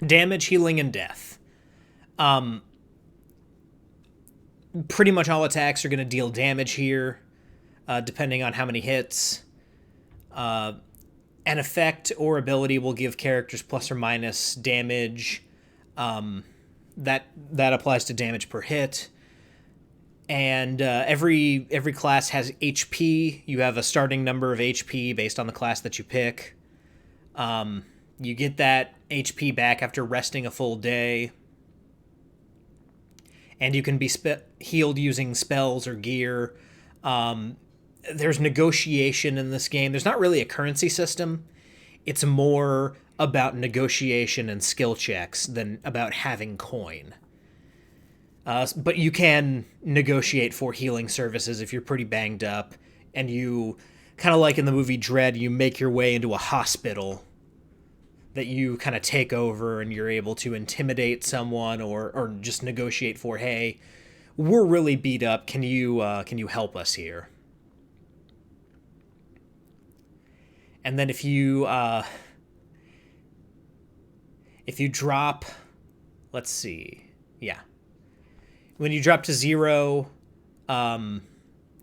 damage, healing, and death. Pretty much all attacks are going to deal damage here, depending on how many hits. An effect or ability will give characters plus or minus damage. That applies to damage per hit. And every class has HP. You have a starting number of HP based on the class that you pick. You get that HP back after resting a full day. And you can be healed using spells or gear. There's negotiation in this game. There's not really a currency system. It's more about negotiation and skill checks than about having coin. But you can negotiate for healing services if you're pretty banged up, and you, kind of like in the movie Dread, you make your way into a hospital that you kind of take over, and you're able to intimidate someone or just negotiate for, hey, we're really beat up. Can you help us here? And then if you drop, let's see, yeah. When you drop to 0,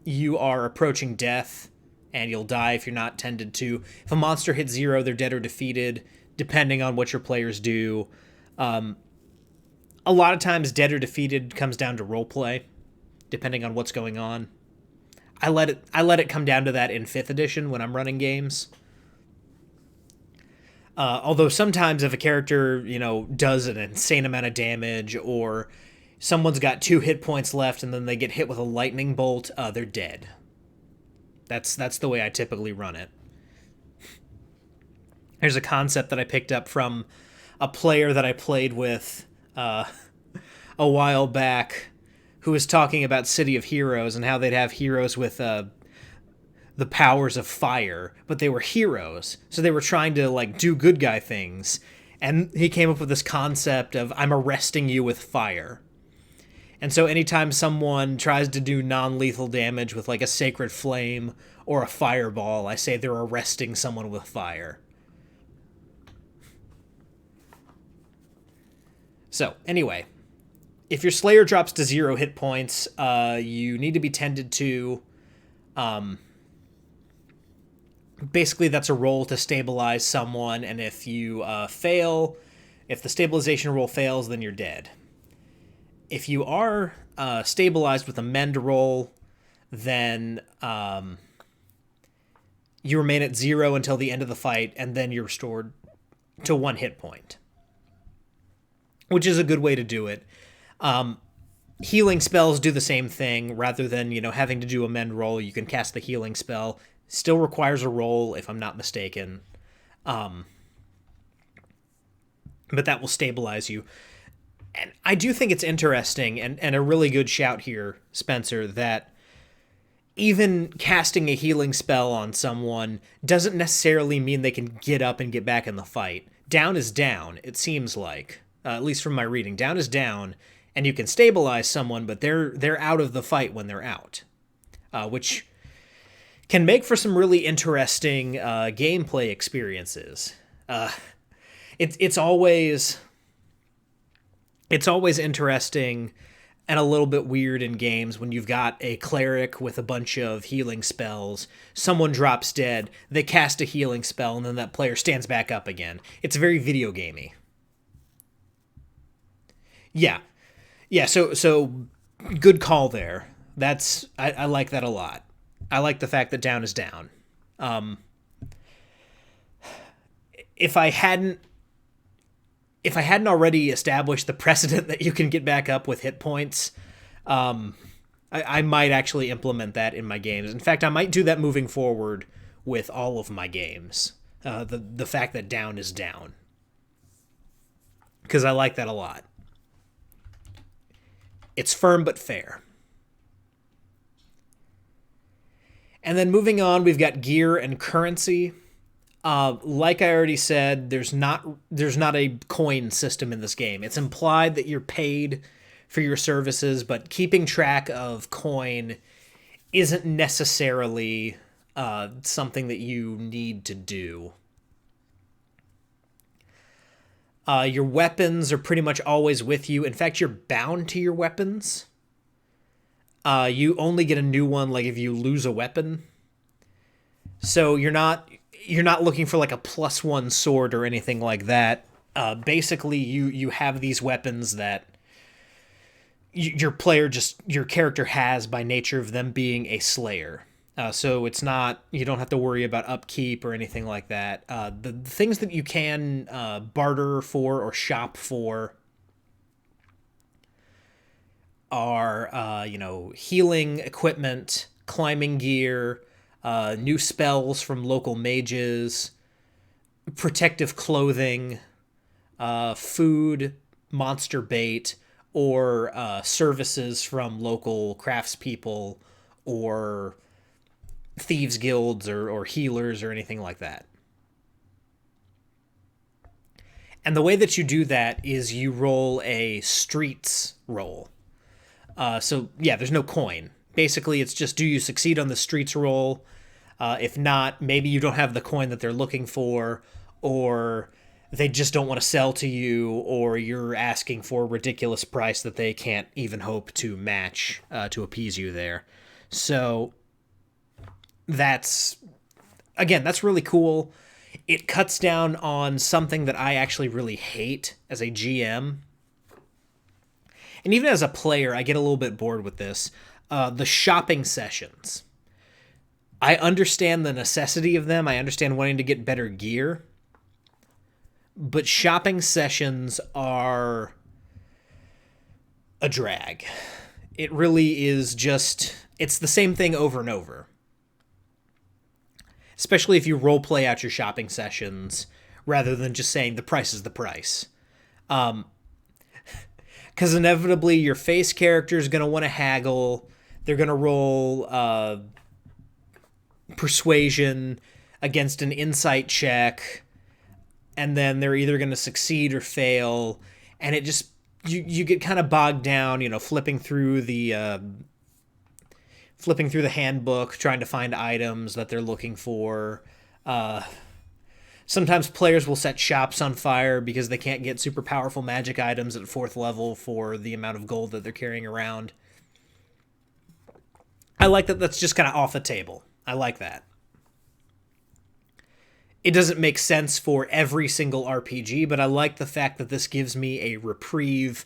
you are approaching death, and you'll die if you're not tended to. If a monster hits 0, they're dead or defeated, depending on what your players do. A lot of times, dead or defeated comes down to roleplay, depending on what's going on. I let it come down to that in 5th edition when I'm running games. Although sometimes if a character, does an insane amount of damage, or someone's got 2 hit points left and then they get hit with a lightning bolt, they're dead. That's the way I typically run it. There's a concept that I picked up from a player that I played with a while back, who was talking about City of Heroes and how they'd have heroes with the powers of fire, but they were heroes, so they were trying to do good guy things. And he came up with this concept of, I'm arresting you with fire. And so anytime someone tries to do non-lethal damage with a sacred flame or a fireball, I say they're arresting someone with fire. So anyway, if your Slayer drops to 0 hit points, you need to be tended to. Basically, that's a roll to stabilize someone, and if you fail, if the stabilization roll fails, then you're dead. If you are stabilized with a mend roll, then you remain at 0 until the end of the fight, and then you're restored to 1 hit point, which is a good way to do it. Healing spells do the same thing. Rather than having to do a mend roll, you can cast the healing spell. Still requires a roll, if I'm not mistaken. But that will stabilize you. And I do think it's interesting, and a really good shout here, Spencer, that even casting a healing spell on someone doesn't necessarily mean they can get up and get back in the fight. Down is down, it seems like. At least from my reading. Down is down, and you can stabilize someone, but they're out of the fight when they're out. Which can make for some really interesting gameplay experiences. It's always interesting and a little bit weird in games when you've got a cleric with a bunch of healing spells, someone drops dead, they cast a healing spell, and then that player stands back up again. It's very video gamey. Yeah. So good call there. I like that a lot. I like the fact that down is down. If I hadn't already established the precedent that you can get back up with hit points, I might actually implement that in my games. In fact, I might do that moving forward with all of my games. The fact that down is down, because I like that a lot. It's firm but fair. And then moving on, we've got gear and currency. Like I already said, there's not a coin system in this game. It's implied that you're paid for your services, but keeping track of coin isn't necessarily something that you need to do. Your weapons are pretty much always with you. In fact, you're bound to your weapons. You only get a new one like if you lose a weapon. So you're not looking for like a +1 sword or anything like that. Basically, you have these weapons that your character has by nature of them being a slayer. So it's not, you don't have to worry about upkeep or anything like that. The things that you can barter for or shop for are, healing equipment, climbing gear, new spells from local mages, protective clothing, food, monster bait, or services from local craftspeople or thieves guilds or healers or anything like that. And the way that you do that is you roll a streets roll. So yeah, there's no coin. Basically, it's just, do you succeed on the streets roll? If not, maybe you don't have the coin that they're looking for, or they just don't want to sell to you, or you're asking for a ridiculous price that they can't even hope to match to appease you there. So that's really cool. It cuts down on something that I actually really hate as a GM. And even as a player, I get a little bit bored with this. The shopping sessions. I understand the necessity of them. I understand wanting to get better gear. But shopping sessions are a drag. It really is just, it's the same thing over and over. Especially if you role play out your shopping sessions rather than just saying the price is the price. Because inevitably your face character is going to want to haggle. They're going to roll persuasion against an insight check, and then they're either going to succeed or fail, and it just, you get kind of bogged down, flipping through the handbook, trying to find items that they're looking for. Sometimes players will set shops on fire because they can't get super powerful magic items at 4th level for the amount of gold that they're carrying around. I like that that's just kind of off the table. I like that. It doesn't make sense for every single RPG, but I like the fact that this gives me a reprieve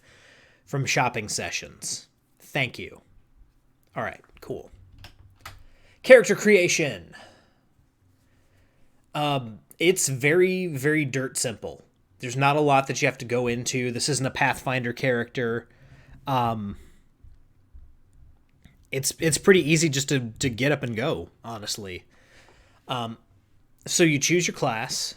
from shopping sessions. Thank you. All right, cool. Character creation. It's very, very dirt simple. There's not a lot that you have to go into. This isn't a Pathfinder character. It's pretty easy just to get up and go, honestly. So you choose your class.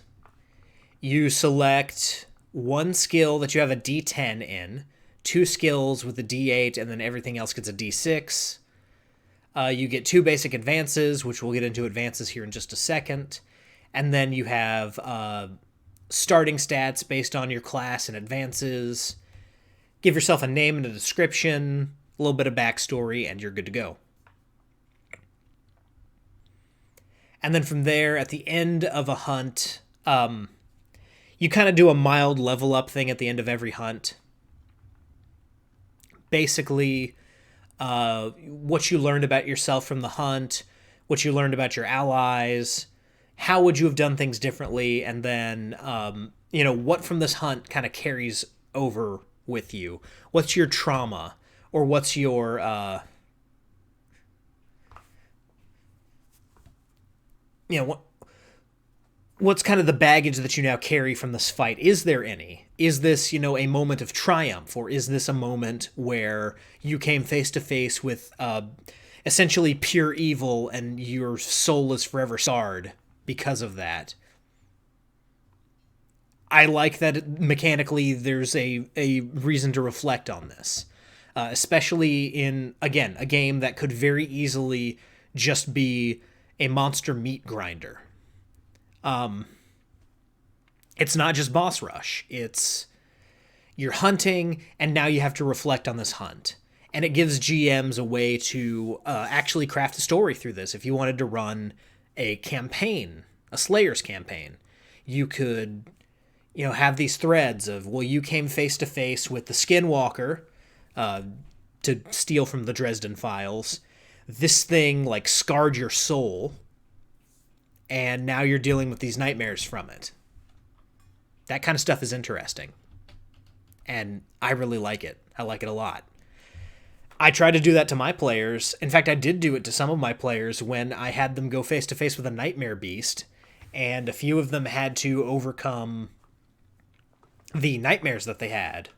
You select one skill that you have a D10 in, 2 skills with a D8, and then everything else gets a D6. You get 2 basic advances, which we'll get into advances here in just a second. And then you have starting stats based on your class and advances. Give yourself a name and a description, a little bit of backstory, and you're good to go. And then from there, at the end of a hunt, you kind of do a mild level up thing at the end of every hunt. Basically, what you learned about yourself from the hunt, what you learned about your allies, how would you have done things differently, and then, what from this hunt kind of carries over with you. What's your trauma, or what's your you know, what's kind of the baggage that you now carry from this fight? Is there any? Is this, a moment of triumph, or is this a moment where you came face to face with essentially pure evil and your soul is forever scarred because of that? I like that mechanically there's a reason to reflect on this, especially in, again, a game that could very easily just be a monster meat grinder. It's not just boss rush. It's you're hunting, and now you have to reflect on this hunt. And it gives GMs a way to actually craft a story through this. If you wanted to run a campaign, a Slayer's campaign, you could, have these threads of, well, you came face to face with the Skinwalker to steal from the Dresden Files. This thing, scarred your soul, and now you're dealing with these nightmares from it. That kind of stuff is interesting. And I really like it. I like it a lot. I try to do that to my players. In fact, I did do it to some of my players when I had them go face to face with a nightmare beast, and a few of them had to overcome the nightmares that they had,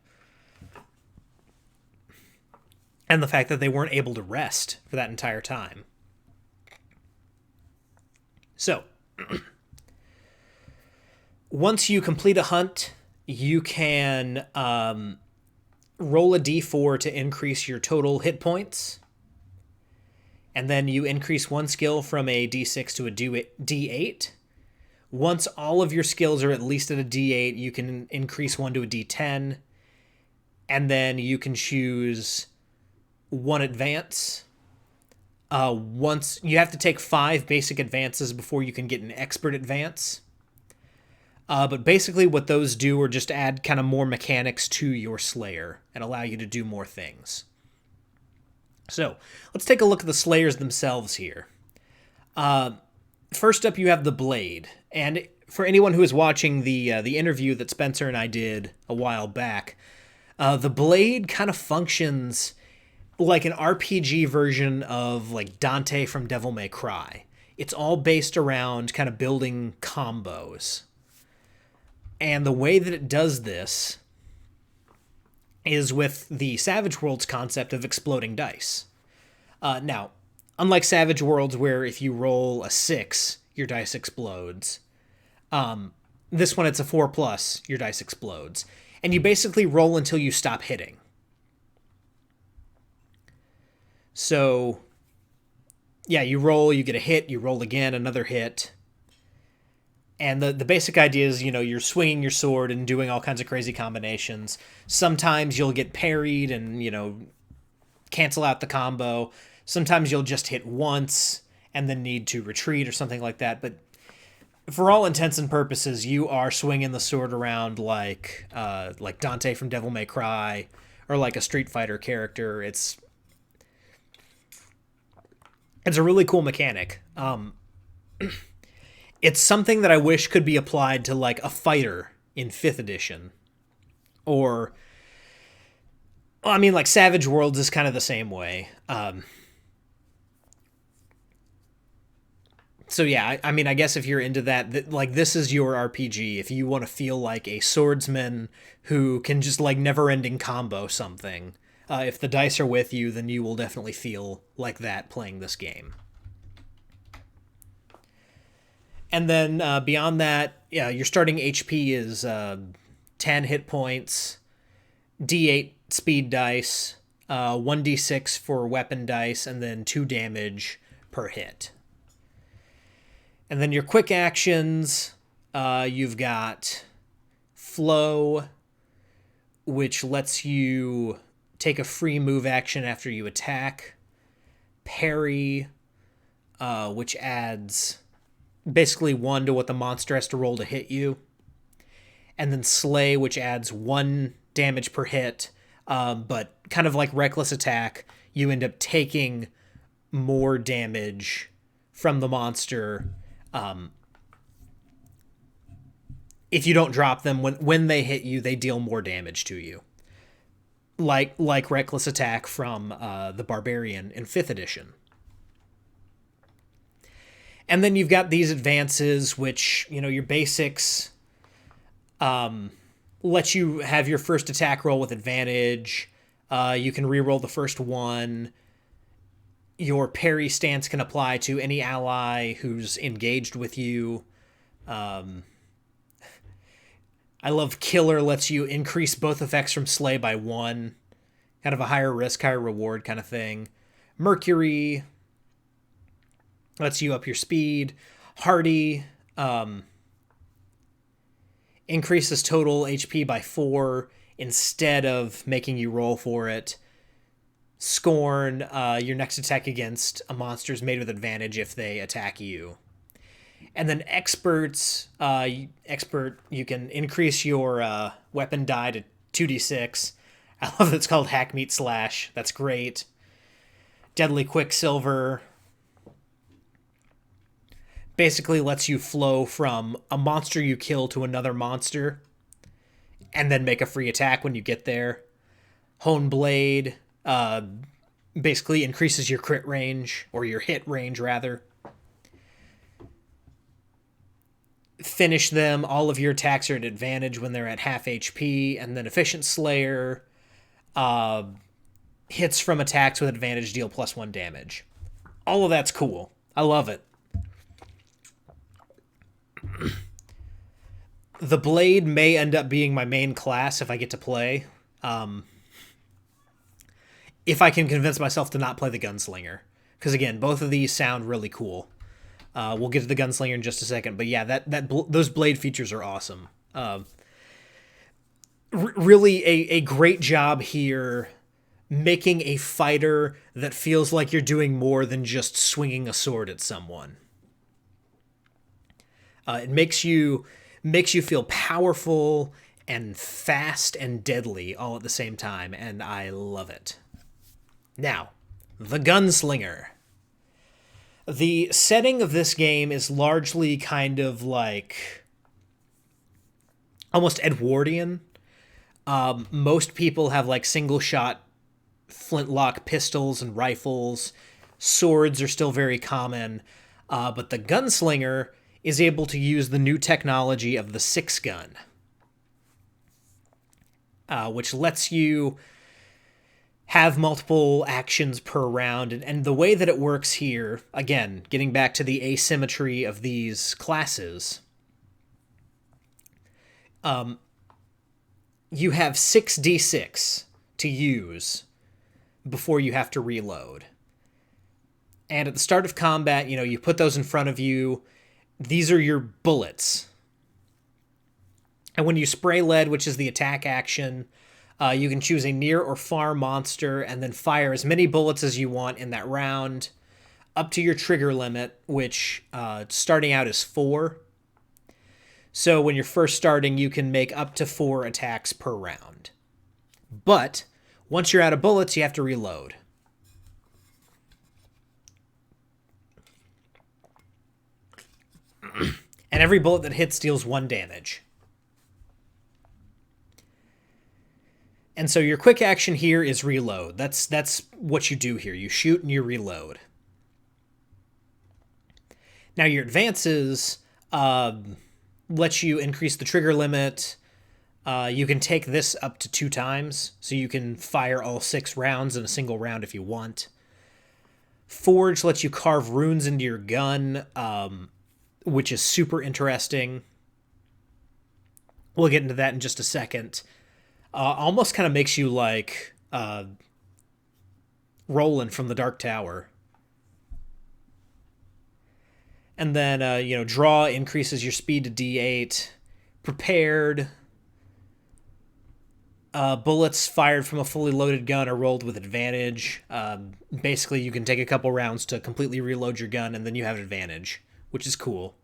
and the fact that they weren't able to rest for that entire time. So, once you complete a hunt, you can roll a d4 to increase your total hit points. And then you increase one skill from a d6 to a d8. Once all of your skills are at least at a d8, you can increase one to a d10. And then you can choose one advance. Once you have to take 5 basic advances before you can get an expert advance. But basically what those do are just add kind of more mechanics to your Slayer and allow you to do more things. So, let's take a look at the Slayers themselves here. First up, you have the Blade. And for anyone who is watching the interview that Spencer and I did a while back, the Blade kind of functions like an RPG version of Dante from Devil May Cry. It's all based around kind of building combos. And the way that it does this is with the Savage Worlds concept of exploding dice. Now, unlike Savage Worlds, where if you roll a 6, your dice explodes, this one it's a 4+, your dice explodes. And you basically roll until you stop hitting. So, yeah, you roll, you get a hit, you roll again, another hit. And the basic idea is, you're swinging your sword and doing all kinds of crazy combinations. Sometimes you'll get parried and, cancel out the combo. Sometimes you'll just hit once and then need to retreat or something like that. But for all intents and purposes, you are swinging the sword around like Dante from Devil May Cry or like a Street Fighter character. It's a really cool mechanic. It's something that I wish could be applied to a fighter in 5th edition. Or, Savage Worlds is kind of the same way. So yeah, I guess if you're into that, this is your RPG. If you want to feel like a swordsman who can just never-ending combo something, if the dice are with you, then you will definitely feel like that playing this game. And then beyond that, your starting HP is 10 hit points, D8 speed dice, 1d6 for weapon dice, and then 2 damage per hit. And then your quick actions, you've got Flow, which lets you take a free move action after you attack. Parry, which adds basically 1 to what the monster has to roll to hit you. And then Slay, which adds 1 damage per hit, but kind of like Reckless Attack, you end up taking more damage from the monster if you don't drop them. When they hit you, they deal more damage to you. Like Reckless Attack from the Barbarian in 5th edition. And then you've got these advances, which, your basics let you have your first attack roll with advantage. You can reroll the first one. Your parry stance can apply to any ally who's engaged with you. I love Killer lets you increase both effects from Slay by 1. Kind of a higher risk, higher reward kind of thing. Mercury lets you up your speed. Hardy increases total HP by 4 instead of making you roll for it. Scorn, your next attack against a monster is made with advantage if they attack you. And then Expert, you can increase your weapon die to 2d6. I love that it's called Hack Meat Slash. That's great. Deadly Quicksilver basically lets you flow from a monster you kill to another monster and then make a free attack when you get there. Hone Blade basically increases your crit range, or your hit range, rather. Finish them. All of your attacks are at advantage when they're at half HP. And then Efficient Slayer hits from attacks with advantage deal +1 damage. All of that's cool. I love it. The Blade may end up being my main class if I get to play. If I can convince myself to not play the Gunslinger. Because again, both of these sound really cool. We'll get to the Gunslinger in just a second. But yeah, those Blade features are awesome. Really a great job here making a fighter that feels like you're doing more than just swinging a sword at someone. It makes you feel powerful and fast and deadly all at the same time, and I love it. Now, the Gunslinger. The setting of this game is largely kind of like almost Edwardian. Most people have like single-shot flintlock pistols and rifles. Swords are still very common, but the Gunslinger is able to use the new technology of the 6-gun, which lets you have multiple actions per round. And the way that it works here, again, getting back to the asymmetry of these classes, you have 6d6 to use before you have to reload. And at the start of combat, you put those in front of you. These are your bullets. And when you spray lead, which is the attack action, you can choose a near or far monster and then fire as many bullets as you want in that round, up to your trigger limit, which starting out is 4. So when you're first starting, you can make up to 4 attacks per round. But once you're out of bullets, you have to reload. And every bullet that hits deals 1 damage. And so your quick action here is reload. That's what you do here. You shoot and you reload. Now your advances let you increase the trigger limit. You can take this up to 2 times, so you can fire all 6 rounds in a single round if you want. Forge lets you carve runes into your gun, which is super interesting. We'll get into that in just a second. Almost kind of makes you like Roland from the Dark Tower. And then, draw increases your speed to D8. Prepared. Bullets fired from a fully loaded gun are rolled with advantage. Basically, you can take a couple rounds to completely reload your gun, and then you have advantage, which is cool.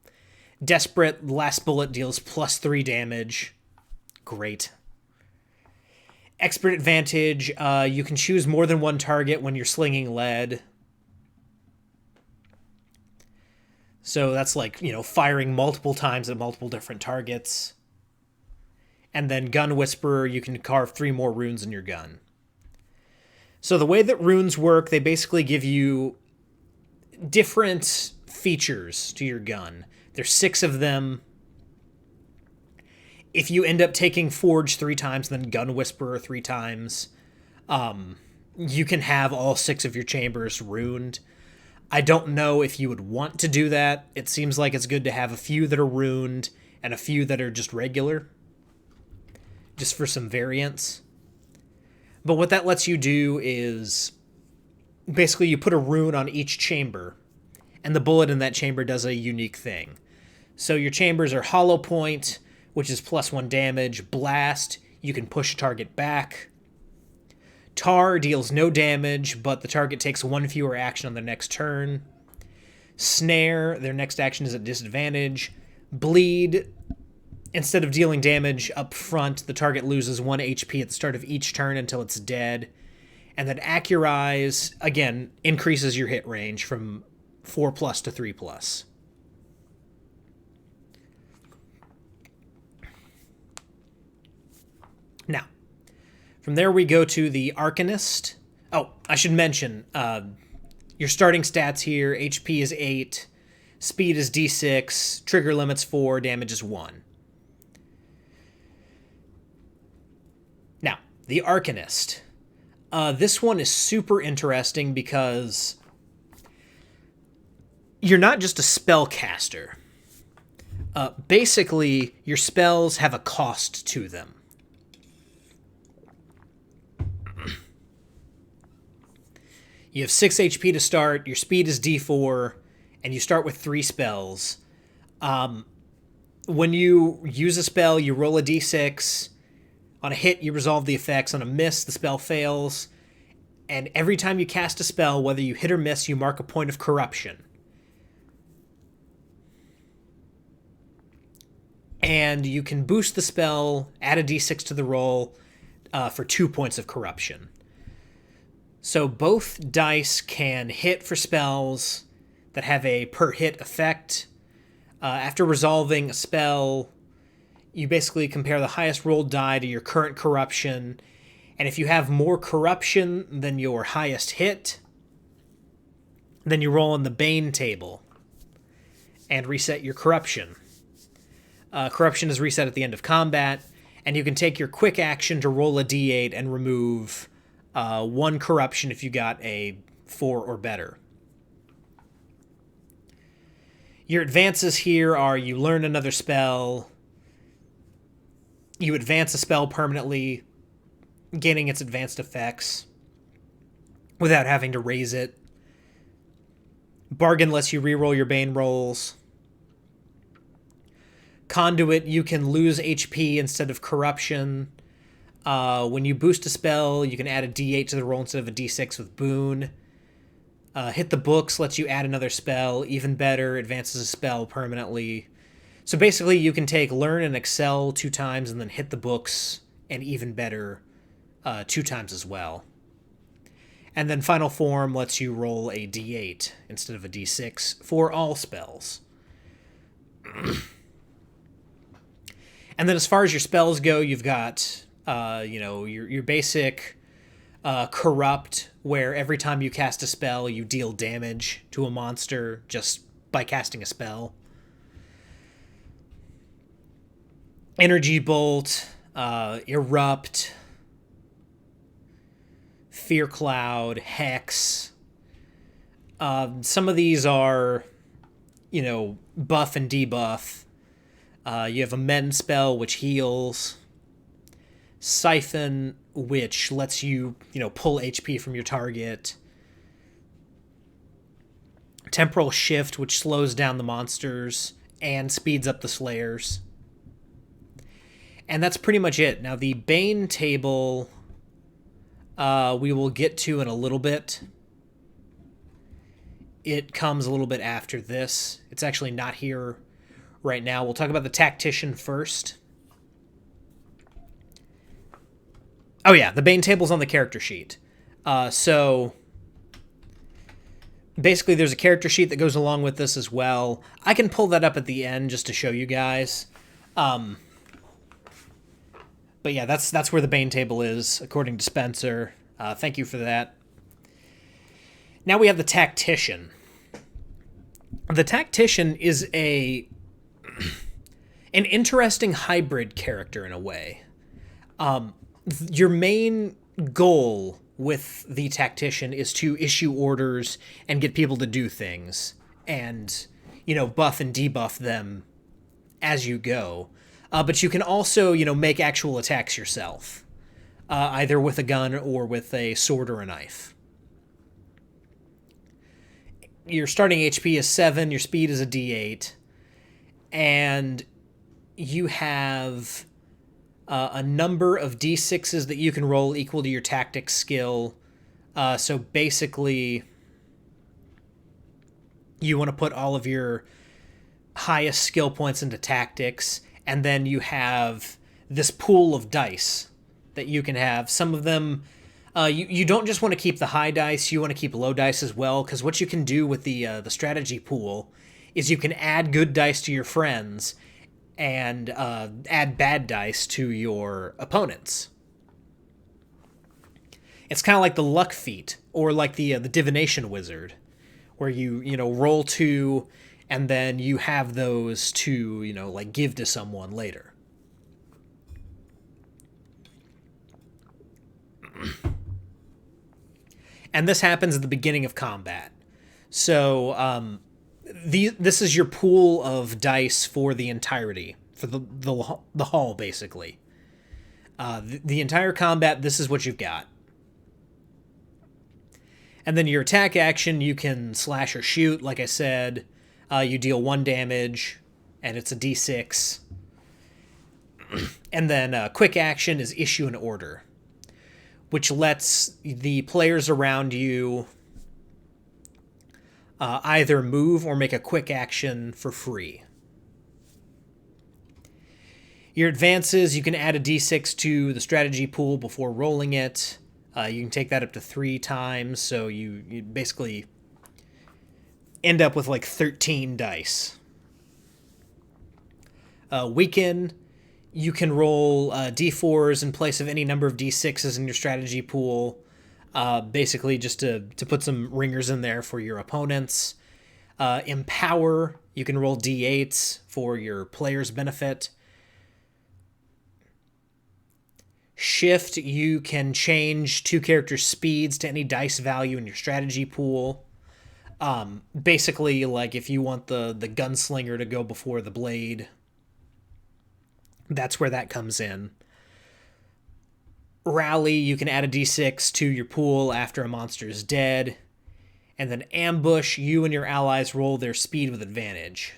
Desperate, last bullet deals +3 damage. Great. Expert advantage, you can choose more than one target when you're slinging lead. So that's like, firing multiple times at multiple different targets. And then Gun Whisperer, you can carve 3 more runes in your gun. So the way that runes work, they basically give you different features to your gun. There's 6 of them. If you end up taking Forge 3 times, then Gun Whisperer 3 times, you can have all 6 of your chambers runed. I don't know if you would want to do that. It seems like it's good to have a few that are runed and a few that are just regular, just for some variance. But what that lets you do is basically you put a rune on each chamber, and the bullet in that chamber does a unique thing. So your chambers are Hollow Point, which is +1 damage. Blast, you can push a target back. Tar deals no damage, but the target takes 1 fewer action on their next turn. Snare, their next action is at disadvantage. Bleed, instead of dealing damage up front, the target loses 1 HP at the start of each turn until it's dead. And then Accurize, again, increases your hit range from 4+ to 3+. Now, from there we go to the Arcanist. Oh, I should mention, your starting stats here, HP is 8, speed is D6, trigger limit's 4, damage is 1. Now, the Arcanist. This one is super interesting because you're not just a spellcaster. Basically, your spells have a cost to them. You have 6 HP to start, your speed is D4, and you start with 3 spells. When you use a spell, you roll a D6. On a hit, you resolve the effects. On a miss, the spell fails. And every time you cast a spell, whether you hit or miss, you mark a point of corruption. And you can boost the spell, add a D6 to the roll for 2 points of corruption. So both dice can hit for spells that have a per hit effect. After resolving a spell, you basically compare the highest rolled die to your current corruption, and if you have more corruption than your highest hit, then you roll on the Bane table and reset your corruption. Corruption is reset at the end of combat, and you can take your quick action to roll a d8 and remove 1 corruption if you got a 4 or better. Your advances here are you learn another spell, you advance a spell permanently, gaining its advanced effects without having to raise it. Bargain lets you reroll your Bane rolls. Conduit, you can lose HP instead of corruption. When you boost a spell, you can add a d8 to the roll instead of a d6 with Boon. Hit the Books lets you add another spell. Even better, advances a spell permanently. So basically, you can take Learn and Excel 2 times and then Hit the Books and Even Better 2 times as well. And then Final Form lets you roll a d8 instead of a d6 for all spells. And then as far as your spells go, you've got your basic Corrupt, where every time you cast a spell, you deal damage to a monster just by casting a spell. Energy Bolt, Erupt, Fear Cloud, Hex. Some of these are, buff and debuff. You have a Mend spell, which heals. Siphon, which lets you, pull HP from your target. Temporal Shift, which slows down the monsters and speeds up the slayers. And that's pretty much it. Now, the Bane table, we will get to in a little bit. It comes a little bit after this. It's actually not here right now. We'll talk about the Tactician first. Oh yeah, the Bane table's on the character sheet. So basically there's a character sheet that goes along with this as well. I can pull that up at the end just to show you guys. But yeah, that's where the Bane table is, according to Spencer. Thank you for that. Now we have the Tactician. The tactician is an interesting hybrid character in a way. Your main goal with the tactician is to issue orders and get people to do things, and buff and debuff them as you go. But you can also make actual attacks yourself, either with a gun or with a sword or a knife. Your starting HP is 7, your speed is a D8, and you have a number of D6s that you can roll equal to your tactics skill. So basically, you want to put all of your highest skill points into tactics, and then you have this pool of dice that you can have. Some of them, you don't just want to keep the high dice, you want to keep low dice as well, because what you can do with the strategy pool is you can add good dice to your friends and add bad dice to your opponents. It's kind of like the luck feat, or like the divination wizard, where you roll 2 and then you have those to like give to someone later. And this happens at the beginning of combat. So this is your pool of dice for the entirety, for the haul, basically. The entire combat, this is what you've got. And then your attack action, you can slash or shoot, like I said. You deal 1 damage, and it's a d6. And then quick action is issue an order, which lets the players around you either move or make a quick action for free. Your advances, you can add a d6 to the strategy pool before rolling it. You can take that up to 3 times, so you basically end up with like 13 dice. Weaken, you can roll d4s in place of any number of d6s in your strategy pool, basically just to put some ringers in there for your opponents. Empower, you can roll d8s for your player's benefit. Shift, you can change 2 characters' speeds to any dice value in your strategy pool. Basically, like if you want the gunslinger to go before the blade, that's where that comes in. Rally, you can add a d6 to your pool after a monster is dead. And then ambush, you and your allies roll their speed with advantage.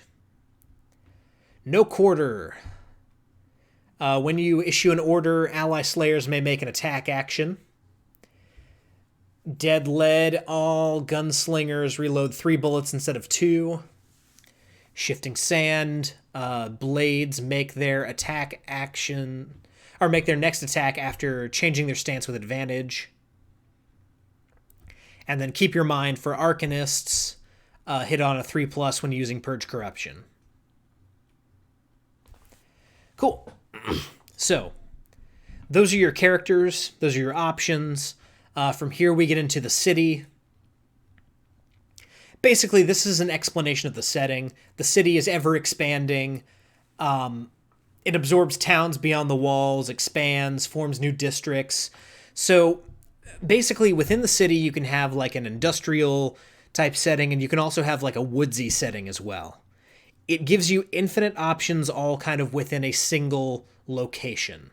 No quarter. When you issue an order, ally slayers may make an attack action. Dead lead, all gunslingers reload 3 bullets instead of 2. Shifting sand, blades make their attack action, or make their next attack after changing their stance with advantage. And then keep your mind for arcanists, hit on a 3+ when using Purge Corruption. Cool. So, those are your characters, those are your options. From here we get into the city. Basically, this is an explanation of the setting. The city is ever expanding. It absorbs towns beyond the walls, expands, forms new districts. So basically within the city you can have like an industrial type setting, and you can also have like a woodsy setting as well. It gives you infinite options all kind of within a single location.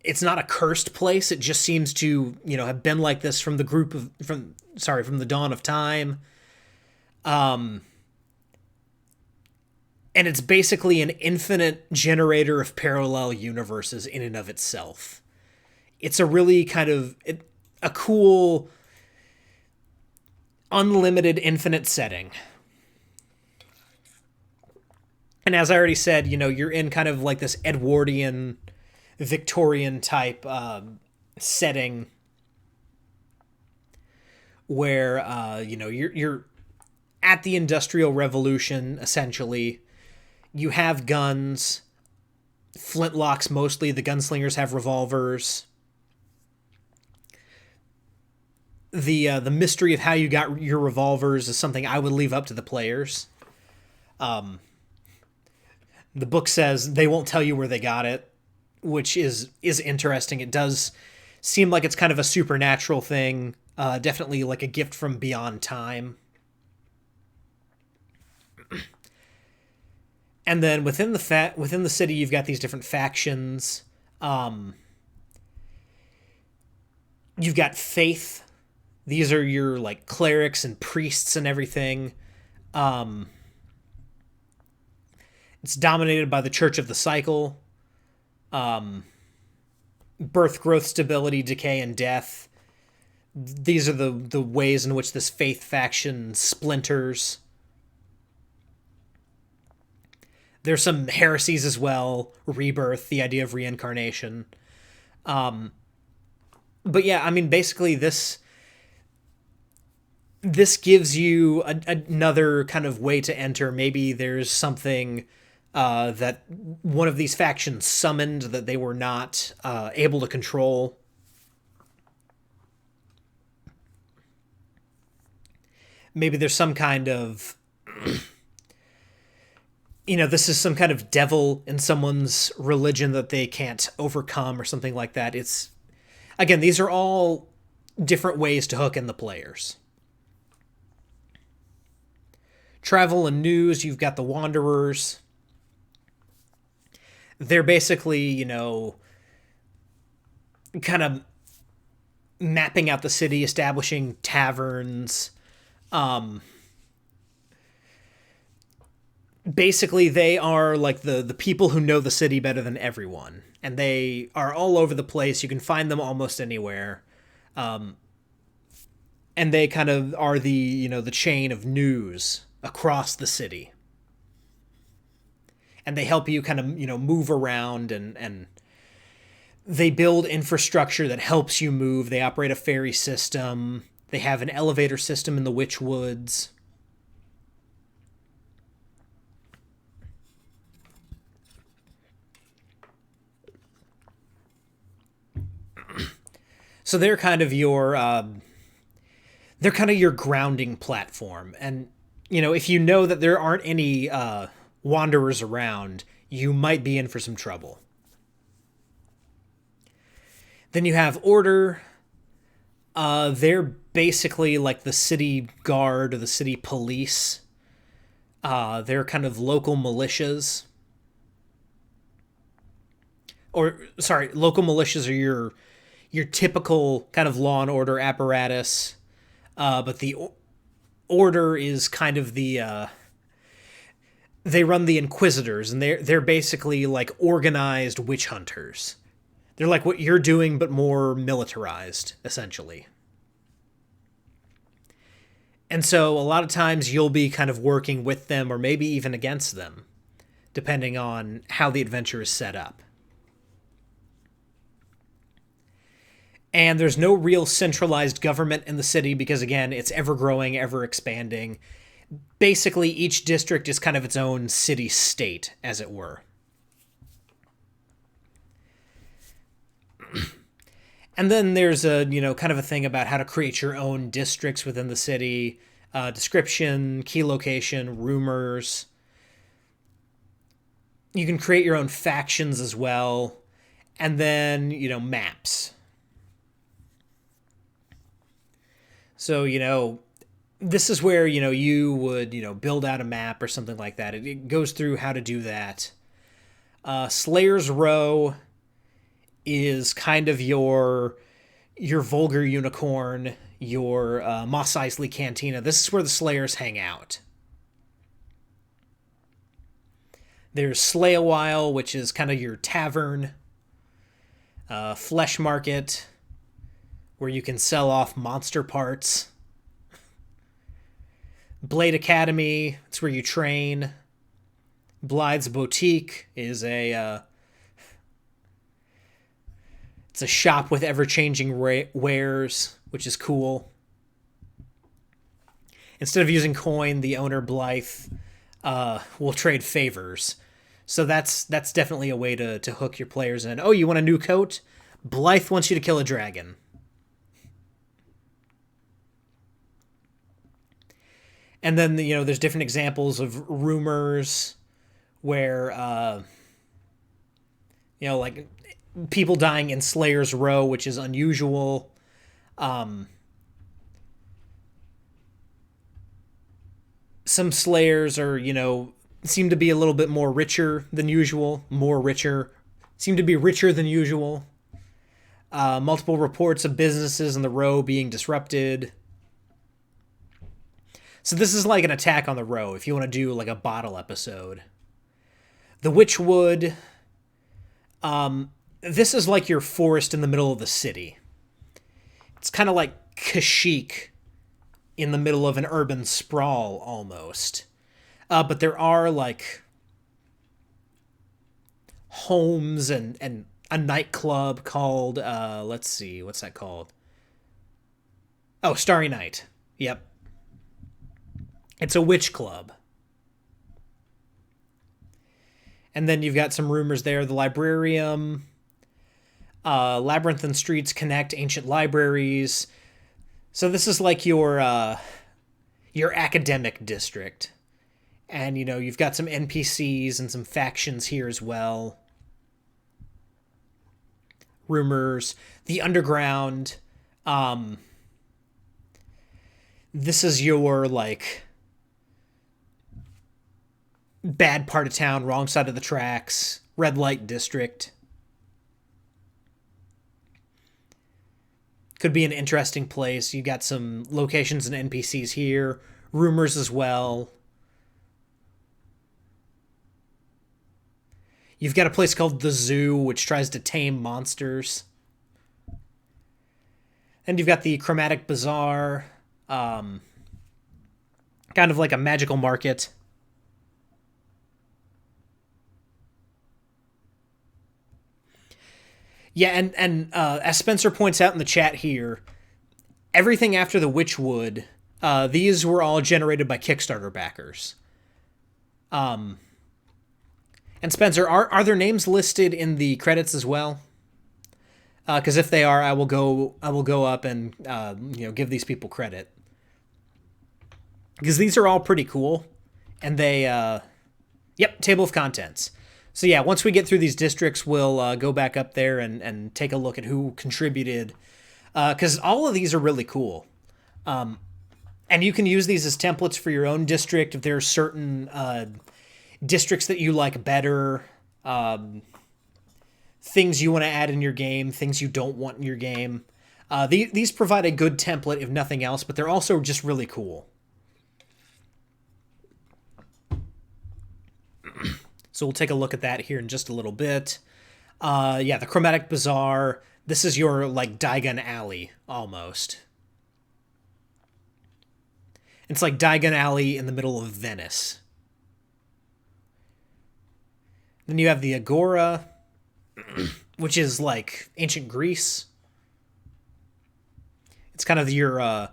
It's not a cursed place. It just seems to, have been like this from from the dawn of time. And it's basically an infinite generator of parallel universes in and of itself. It's a really kind of a cool, unlimited, infinite setting. And as I already said, you're in kind of like this Edwardian, Victorian type setting where, you're at the Industrial Revolution, essentially. You have guns, flintlocks mostly. The gunslingers have revolvers. the mystery of how you got your revolvers is something I would leave up to the players. The book says they won't tell you where they got it, which is interesting. It does seem like it's kind of a supernatural thing, definitely like a gift from beyond time. And then within the city, you've got these different factions. You've got faith. These are your like clerics and priests and everything. It's dominated by the Church of the Cycle. Birth, growth, stability, decay, and death. These are the ways in which this faith faction splinters. There's some heresies as well. Rebirth, the idea of reincarnation. But yeah, I mean, basically this gives you another kind of way to enter. Maybe there's something that one of these factions summoned that they were not able to control. Maybe there's some kind of this is some kind of devil in someone's religion that they can't overcome or something like that. Again, these are all different ways to hook in the players. Travel and news, you've got the Wanderers. They're basically, kind of mapping out the city, establishing taverns. Basically, they are like the people who know the city better than everyone. And they are all over the place. You can find them almost anywhere. And they kind of are the chain of news across the city. And they help you kind of, move around and they build infrastructure that helps you move. They operate a ferry system. They have an elevator system in the Witch Woods. So they're kind of your grounding platform. And, if you know that there aren't any wanderers around, you might be in for some trouble. Then you have Order. They're basically like the city guard or the city police. They're kind of local militias. Local militias are your typical kind of law and order apparatus. But the Order is kind of the they run the Inquisitors, and they're basically like organized witch hunters. They're like what you're doing, but more militarized, essentially. And so a lot of times you'll be kind of working with them or maybe even against them, depending on how the adventure is set up. And there's no real centralized government in the city because, again, it's ever-growing, ever-expanding. Basically, each district is kind of its own city-state, as it were. And then there's kind of a thing about how to create your own districts within the city. Description, key location, rumors. You can create your own factions as well. And then, maps. So, this is where, you would, build out a map or something like that. It goes through how to do that. Slayer's Row is kind of your Vulgar Unicorn, your Mos Eisley Cantina. This is where the Slayers hang out. There's Slay a While, which is kind of your tavern. Flesh Market, where you can sell off monster parts. Blade Academy, it's where you train. Blythe's Boutique is it's a shop with ever-changing wares, which is cool. Instead of using coin, the owner, Blythe, will trade favors. So that's definitely a way to hook your players in. Oh, you want a new coat? Blythe wants you to kill a dragon. And then, there's different examples of rumors where, like people dying in Slayer's Row, which is unusual. Some Slayers are, seem to be a little bit more richer than usual. More richer. Seem to be richer than usual. Multiple reports of businesses in the Row being disrupted. So this is like an attack on the Row, if you want to do like a bottle episode. The Witchwood. This is like your forest in the middle of the city. It's kind of like Kashyyyk in the middle of an urban sprawl, almost. But there are, like, homes and a nightclub called, let's see, what's that called? Oh, Starry Night. Yep. It's a witch club. And then you've got some rumors there. The Librarium, Labyrinthine Streets connect ancient libraries. So this is like your academic district. And, you've got some NPCs and some factions here as well. Rumors. The Underground. This is your, like, bad part of town, wrong side of the tracks, red light district. Could be an interesting place. You got some locations and NPCs here, rumors as well. You've got a place called the Zoo, which tries to tame monsters. And you've got the Chromatic Bazaar, kind of like a magical market. Yeah, and as Spencer points out in the chat here, everything after the Witchwood, these were all generated by Kickstarter backers. And Spencer, are their names listed in the credits as well? Because if they are, I will go up and give these people credit, because these are all pretty cool, and they yep, table of contents. So yeah, once we get through these districts, we'll go back up there and take a look at who contributed, because all of these are really cool. And you can use these as templates for your own district if there are certain districts that you like better, things you want to add in your game, things you don't want in your game. These provide a good template if nothing else, but they're also just really cool. So we'll take a look at that here in just a little bit. Yeah, the Chromatic Bazaar. This is your, like, Diagon Alley, almost. It's like Diagon Alley in the middle of Venice. Then you have the Agora, which is like ancient Greece. It's kind of your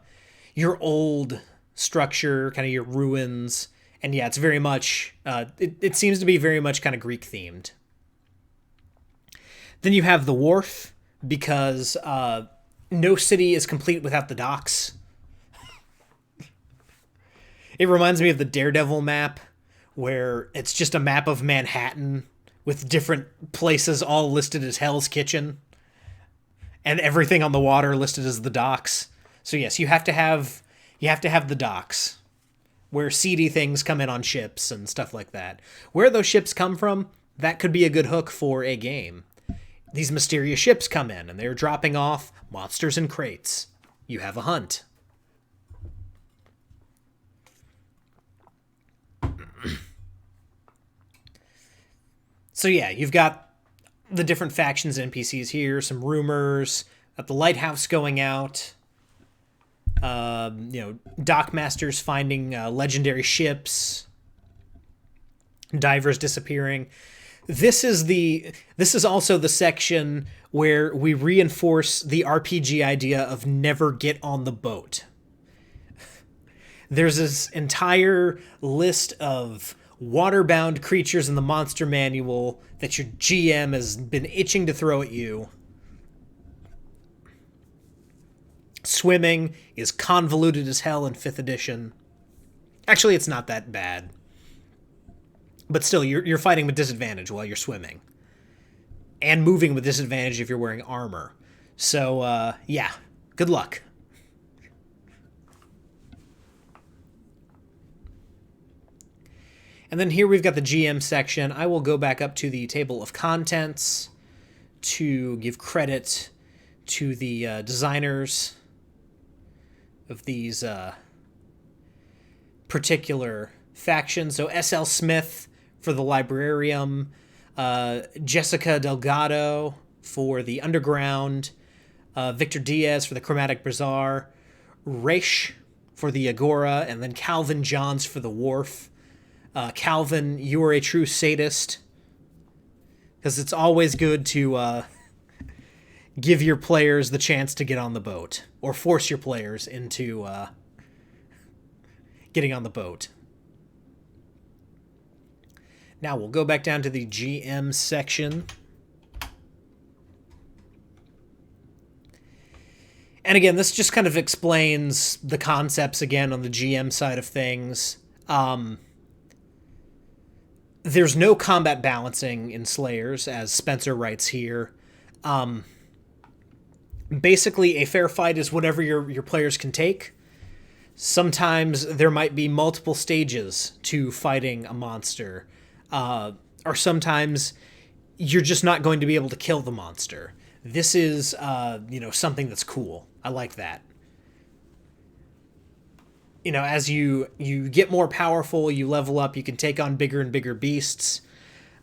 old structure, kind of your ruins. And yeah, it's very much, it seems to be very much kind of Greek themed. Then you have the wharf, because no city is complete without the docks. It reminds me of the Daredevil map, where it's just a map of Manhattan with different places all listed as Hell's Kitchen, and everything on the water listed as the docks. So yes, you have to have the docks, where seedy things come in on ships and stuff like that. Where those ships come from, that could be a good hook for a game. These mysterious ships come in, and they're dropping off monsters in crates. You have a hunt. So yeah, you've got the different factions and NPCs here, some rumors, at the lighthouse going out, dockmasters finding legendary ships, divers disappearing. This is also the section where we reinforce the RPG idea of never get on the boat. There's this entire list of waterbound creatures in the monster manual that your GM has been itching to throw at you. Swimming is convoluted as hell in 5th edition. Actually, it's not that bad. But still, you're fighting with disadvantage while you're swimming. And moving with disadvantage if you're wearing armor. So, yeah. Good luck. And then here we've got the GM section. I will go back up to the table of contents to give credit to the designers of these particular factions. So S.L. Smith for the Librarium, Jessica Delgado for the Underground, Victor Diaz for the Chromatic Bazaar, Raish for the Agora, and then Calvin Johns for the Wharf. Calvin, you are a true sadist, because it's always good to give your players the chance to get on the boat, or force your players into getting on the boat. Now we'll go back down to the GM section. And again, this just kind of explains the concepts again on the GM side of things. There's no combat balancing in Slayers, as Spencer writes here. Basically, a fair fight is whatever your players can take. Sometimes there might be multiple stages to fighting a monster. Or sometimes you're just not going to be able to kill the monster. This is, something that's cool. I like that. As you get more powerful, you level up, you can take on bigger and bigger beasts.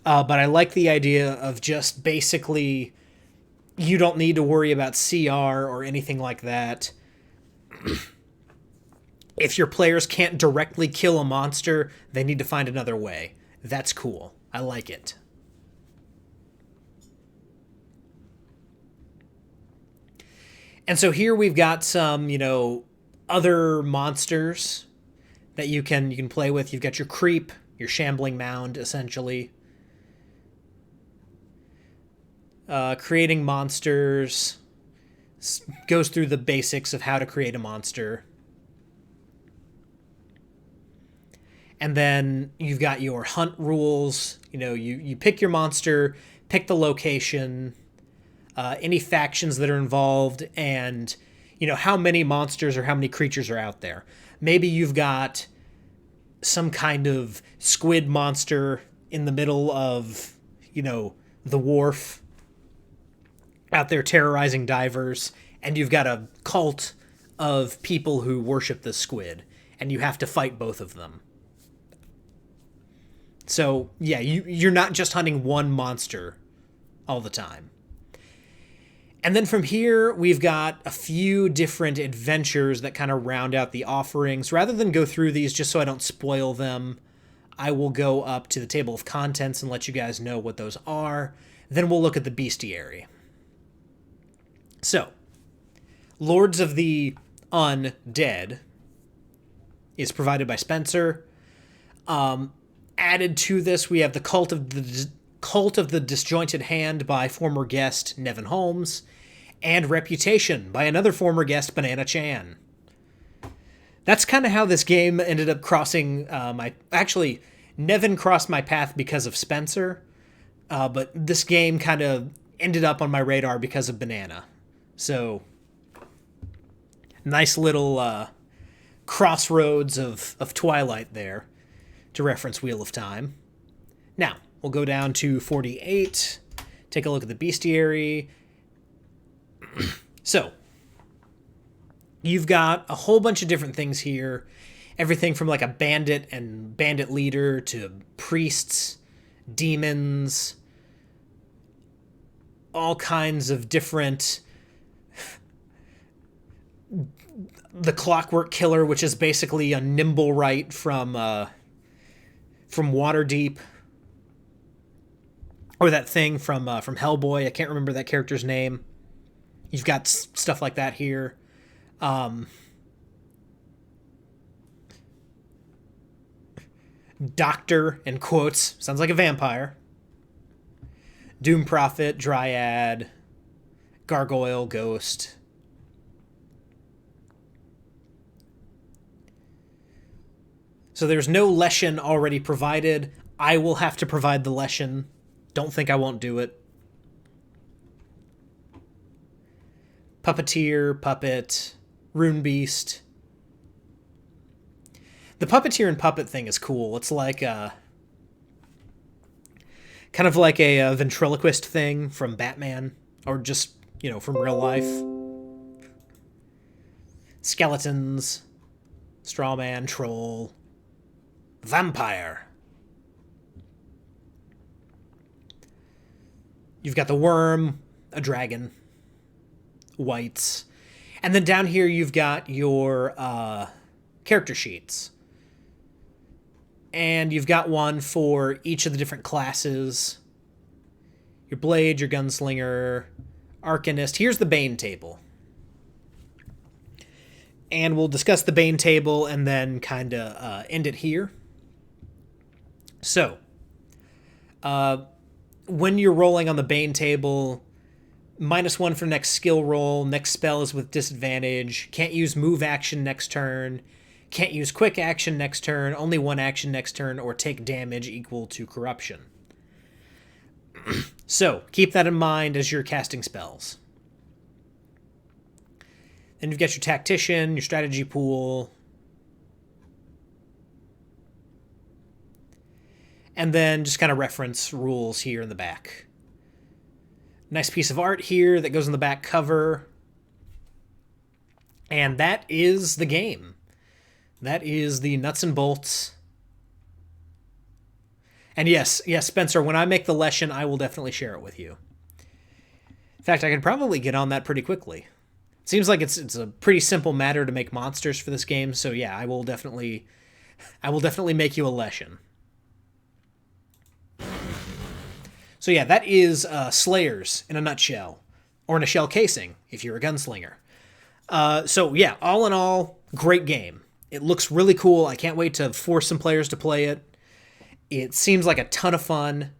But I like the idea of just basically, you don't need to worry about CR or anything like that. If your players can't directly kill a monster, they need to find another way. That's cool. I like it. And so here we've got some, other monsters that you can play with. You've got your creep, your shambling mound, essentially. Creating monsters goes through the basics of how to create a monster. And then you've got your hunt rules. You pick your monster, pick the location, any factions that are involved, and how many monsters or how many creatures are out there. Maybe you've got some kind of squid monster in the middle of, the wharf out there terrorizing divers, and you've got a cult of people who worship the squid, and you have to fight both of them. So, yeah, you're not just hunting one monster all the time. And then from here, we've got a few different adventures that kind of round out the offerings. Rather than go through these just so I don't spoil them, I will go up to the table of contents and let you guys know what those are. Then we'll look at the bestiary. So, Lords of the Undead is provided by Spencer. Added to this, we have the Cult of the Disjointed Hand by former guest Nevin Holmes, and Reputation by another former guest, Banana Chan. That's kind of how this game ended up crossing Actually, Nevin crossed my path because of Spencer, but this game kind of ended up on my radar because of Banana. So, nice little crossroads of Twilight there, to reference Wheel of Time. Now, we'll go down to 48, take a look at the bestiary. So, you've got a whole bunch of different things here. Everything from like a bandit and bandit leader to priests, demons, all kinds of different... The Clockwork Killer, which is basically a nimble right from Waterdeep. Or that thing from Hellboy. I can't remember that character's name. You've got stuff like that here. Doctor, in quotes, sounds like a vampire. Doom Prophet, Dryad, Gargoyle, Ghost. So there's no lesson already provided. I will have to provide the lesson. Don't think I won't do it. Puppeteer, puppet, rune beast. The puppeteer and puppet thing is cool. It's like kind of like a ventriloquist thing from Batman, or just, from real life. Skeletons, strawman, troll, vampire. You've got the worm, a dragon, whites. And then down here you've got your character sheets. And you've got one for each of the different classes. Your blade, your gunslinger, arcanist. Here's the Bane table. And we'll discuss the Bane table and then kind of end it here. So, when you're rolling on the Bane table, -1 for next skill roll, next spell is with disadvantage, can't use move action next turn, can't use quick action next turn, only one action next turn, or take damage equal to corruption. So, keep that in mind as you're casting spells. Then you've got your tactician, your strategy pool. And then just kind of reference rules here in the back. Nice piece of art here that goes on the back cover. And that is the game. That is the nuts and bolts. And yes, Spencer, when I make the lesson, I will definitely share it with you. In fact, I could probably get on that pretty quickly. Seems like it's a pretty simple matter to make monsters for this game, so yeah, I will definitely make you a lesson. So yeah, that is Slayers in a nutshell, or in a shell casing if you're a gunslinger. So yeah, all in all, great game. It looks really cool. I can't wait to force some players to play it. It seems like a ton of fun,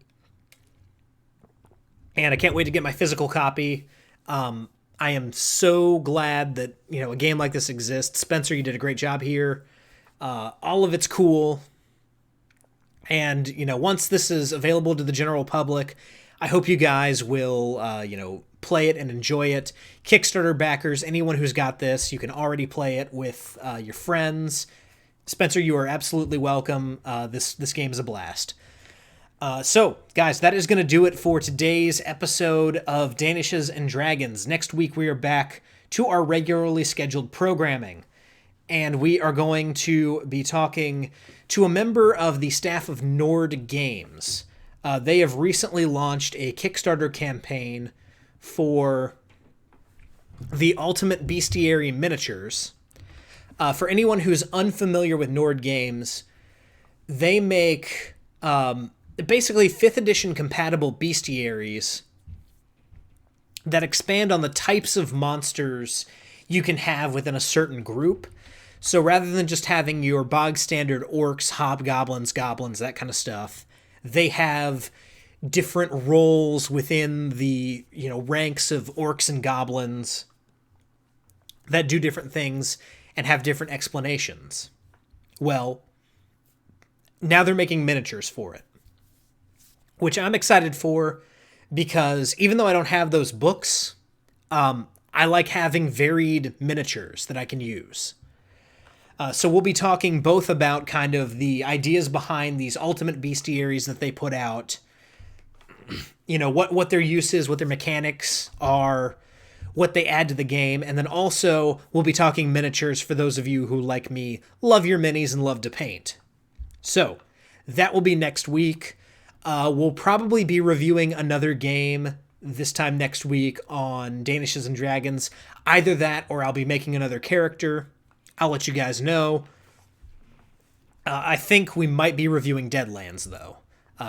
and I can't wait to get my physical copy. I am so glad that, a game like this exists. Spencer, you did a great job here. All of it's cool. And, once this is available to the general public, I hope you guys will, play it and enjoy it. Kickstarter backers, anyone who's got this, you can already play it with your friends. Spencer, you are absolutely welcome. This game is a blast. So, guys, that is going to do it for today's episode of Danishes and Dragons. Next week, we are back to our regularly scheduled programming, and we are going to be talking to a member of the staff of Nord Games. They have recently launched a Kickstarter campaign for the Ultimate Bestiary miniatures. For anyone who's unfamiliar with Nord Games, they make basically 5th edition compatible bestiaries that expand on the types of monsters you can have within a certain group. So rather than just having your bog standard orcs, hobgoblins, goblins, that kind of stuff, they have different roles within the, ranks of orcs and goblins that do different things and have different explanations. Well, now they're making miniatures for it, which I'm excited for, because even though I don't have those books, I like having varied miniatures that I can use. So we'll be talking both about kind of the ideas behind these ultimate bestiaries that they put out, what their use is, what their mechanics are, what they add to the game, and then also we'll be talking miniatures for those of you who, like me, love your minis and love to paint. So that will be next week. We'll probably be reviewing another game this time next week on Danishes and Dragons. Either that, or I'll be making another character. I'll let you guys know. I think we might be reviewing Deadlands, though,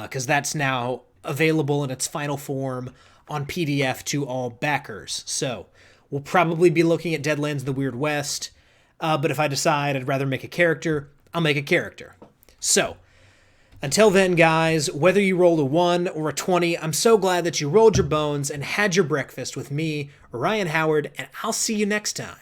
because that's now available in its final form on PDF to all backers. So we'll probably be looking at Deadlands the Weird West, but if I decide I'd rather make a character, I'll make a character. So until then, guys, whether you rolled a 1 or a 20, I'm so glad that you rolled your bones and had your breakfast with me, Ryan Howard, and I'll see you next time.